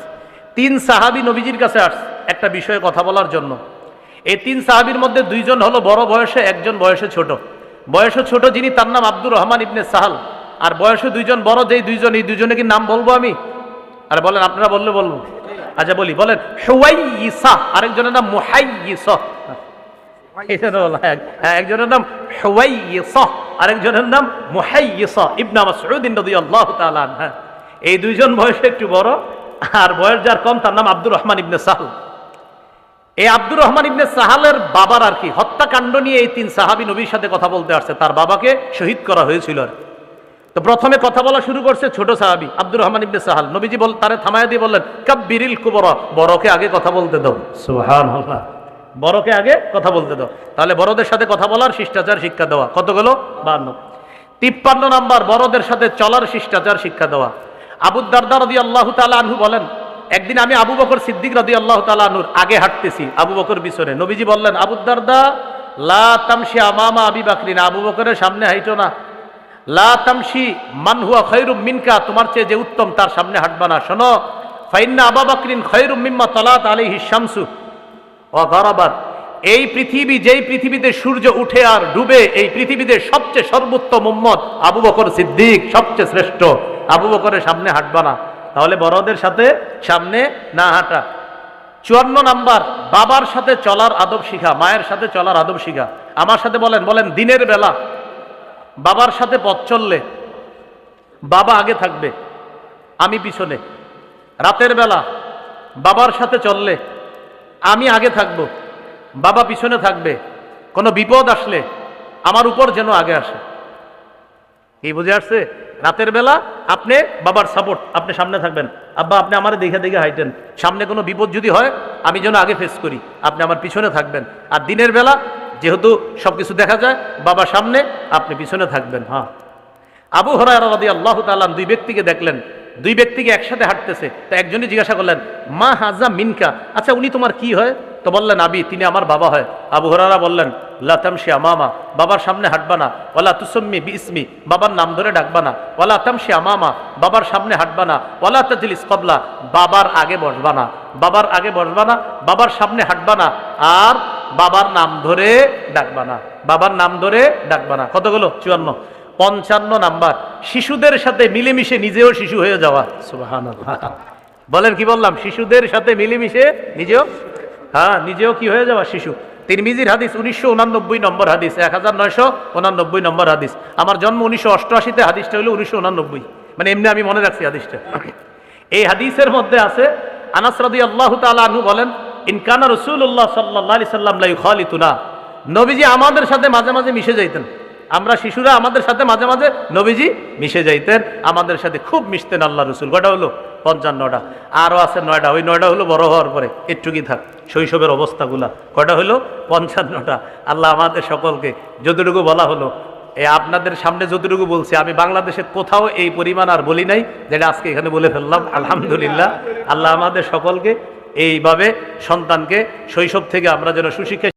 A: 3 সাহাবী নবীজির কাছে আসছে একটা বিষয়ে কথা বলার জন্য। এই 3 সাহাবীর মধ্যে 2 জন হলো বড় বয়সে, একজন বয়সে ছোট। বয়সে ছোট যিনি, তার নাম আব্দুর রহমান ইবনে সাহাল। আর বয়সে 2 জন বড়, যেই 2 জন, এই 2 জনে কি নাম বলবো আমি? আরে বলেন, আপনারা বললে বলবো। আচ্ছা বলি, বলেন। হুয়াইসা, আরেকজনের নাম মুহাইয়িসা। একজনের নাম হুয়াইসা, আরেকজনের নাম মুহাইয়িসা ইবনে মাসউদ রাদিয়াল্লাহু তাআলা আনহু। এই 2 জন বয়সে একটু বড়, আর বয়স যার কম তার নাম আব্দুর রহমান ইবনে সাহাল। এই আব্দুর রহমান ইবনে সাহালের বাবার আর কি হত্যাকাণ্ড নিয়ে এই 3 সাহাবী নবীর সাথে কথা বলতে আসছে। তার বাবাকে শহীদ করা হয়েছিল। তো প্রথমে কথা বলা শুরু করছে ছোট সাহাবী আব্দুর রহমান ইবনে সাহাল। নবীজি তারে থামায়া দিয়ে বললেন, কাব্বিরিল কুবরা, বড়কে আগে কথা বলতে দাও। সুবহানাল্লাহ, বড়কে আগে কথা বলতে দাও। তাহলে বড়দের সাথে কথা বলার শিষ্টাচার শিক্ষা দেওয়া। কতগুলো? 52। 53 নাম্বার, বড়দের সাথে চলার শিষ্টাচার শিক্ষা দেওয়া। আবু দারদা রাদিয়াল্লাহু তাআলা আনহু বলেন, একদিন আমি আবু বকর সিদ্দিক রাদিয়াল্লাহু তাআলা আনহুর আগে হাঁটতেছি, আবু বকর পিছনে। নবীজি বললেন, আবু দারদা লা তামশি আমামা আবি বকরিন, আবু বকরের সামনে হাঁটো না। লা তামশি মান হুয়া খায়রুম মিনকা, তোমার চেয়ে যে উত্তম তার সামনে হাঁটবা না। শোনো, ফাইন্না আবু বকরিন খায়রুম মিম্মা তালাত আলাইহি শামসু ওয়া গারাবাত, এই পৃথিবী, যেই পৃথিবীতে সূর্য উঠে আর ডুবে, এই পৃথিবীতে সবচেয়ে সর্বোত্তম উম্মত আবু বকর সিদ্দিক, সবচেয়ে শ্রেষ্ঠ। আবু বকরের সামনে হাঁটবা না। তাহলে বড়দের সাথে সামনে না হাঁটা। 54 নাম্বার, বাবার সাথে চলার আদব শিখা, মায়ের সাথে চলার আদব শিখা। আমার সাথে বলেন, বলেন। দিনের বেলা বাবার সাথে পথ চললে বাবা আগে থাকবে, আমি পিছনে। রাতের বেলা বাবার সাথে চললে আমি আগে থাকবো, বাবা পিছনে থাকবে। কোনো বিপদ আসলে আমার উপর যেন আগে আসে। এই বুঝে আসছে? রাতের বেলা আপনি বাবার সাপোর্ট, আপনি সামনে থাকবেন। আব্বা আপনি আমার দেখে দেখে হাইটেন, সামনে কোনো বিপদ যদি হয় আমি যেন আগে ফেস করি, আপনি আমার পিছনে থাকবেন। আর দিনের বেলা যেহেতু সবকিছু দেখা যায়, বাবা সামনে, আপনি পিছনে থাকবেন। হ্যাঁ। আবু হুরায়রা রাদিয়াল্লাহু তাআলা 2 ব্যক্তিকে দেখলেন, 2 ব্যক্তিকে একসাথে হাঁটতেছে। তো একজনই জিজ্ঞাসা করলেন, মা হাজা মিনকা, আচ্ছা উনি তোমার কি হয়? তো বললেন, আবি, তিনি আমার বাবা হয়। আবু হুরায়রা বললেন, লা তামশি আমামা, বাবার সামনে হাঁটবা না। ওয়ালা তুসাম্মি বিইসমি, বাবার নাম ধরে ডাকবা না। ওয়ালা তামশি আমামা, বাবার সামনে হাঁটবা না। ওয়ালা তাজলিস ক্বাবলা, বাবার আগে বসবা না। বাবার আগে বসবা না, বাবার সামনে হাঁটবা না, আর বাবার নাম ধরে ডাকবা না। বাবার নাম ধরে ডাকবা না। কতগুলো? 54। 55 নাম্বার, শিশুদের সাথে মিলেমিশে নিজেও শিশু হয়ে যাওয়া। সুবহানাল্লাহ, বলেন কি বললাম? শিশুদের সাথে মিলেমিশে নিজেও, হ্যাঁ, নিজেও কি হয়ে যাওয়া? শিশু। তিরমিজির হাদিস 1989 নম্বর হাদিস, 1989 নম্বর হাদিস। আমার জন্ম 1988-তে, হাদিসটা হলো 1989, মানে এমনি আমি মনে রাখছি হাদিসটা। এই হাদিসের মধ্যে আছে, আনাস রাদিয়াল্লাহু তাআলা আনহু বলেন, ইন কানা রাসূলুল্লাহ সাল্লাল্লাহু আলাইহি সাল্লাম লা ইখালিতুনা, নবীজি আমাদের সাথে মাঝে মাঝে মিশে যাইতেন। আমরা শিশুরা আমাদের সাথে মাঝে মাঝে নবীজি মিশে যাইতেন, আমাদের সাথে খুব মিশতেন আল্লাহ রসুল। কয়টা হলো? 55টা। আরও আছে 9টা, ওই 9টা হলো বড় হওয়ার পরে, একটু কি থাক শৈশবের অবস্থাগুলা। কয়টা হলো? 55টা। আল্লাহ আমাদের সকলকে যতটুকু বলা হলো, আপনাদের সামনে যতটুকু বলছি, আমি বাংলাদেশের কোথাও এই পরিমাণ আর বলি নাই, যেটা আজকে এখানে বলে ফেললাম। আলহামদুলিল্লাহ, আল্লাহ আমাদের সকলকে এইভাবে সন্তানকে শৈশব থেকে আমরা যেন সুশিক্ষা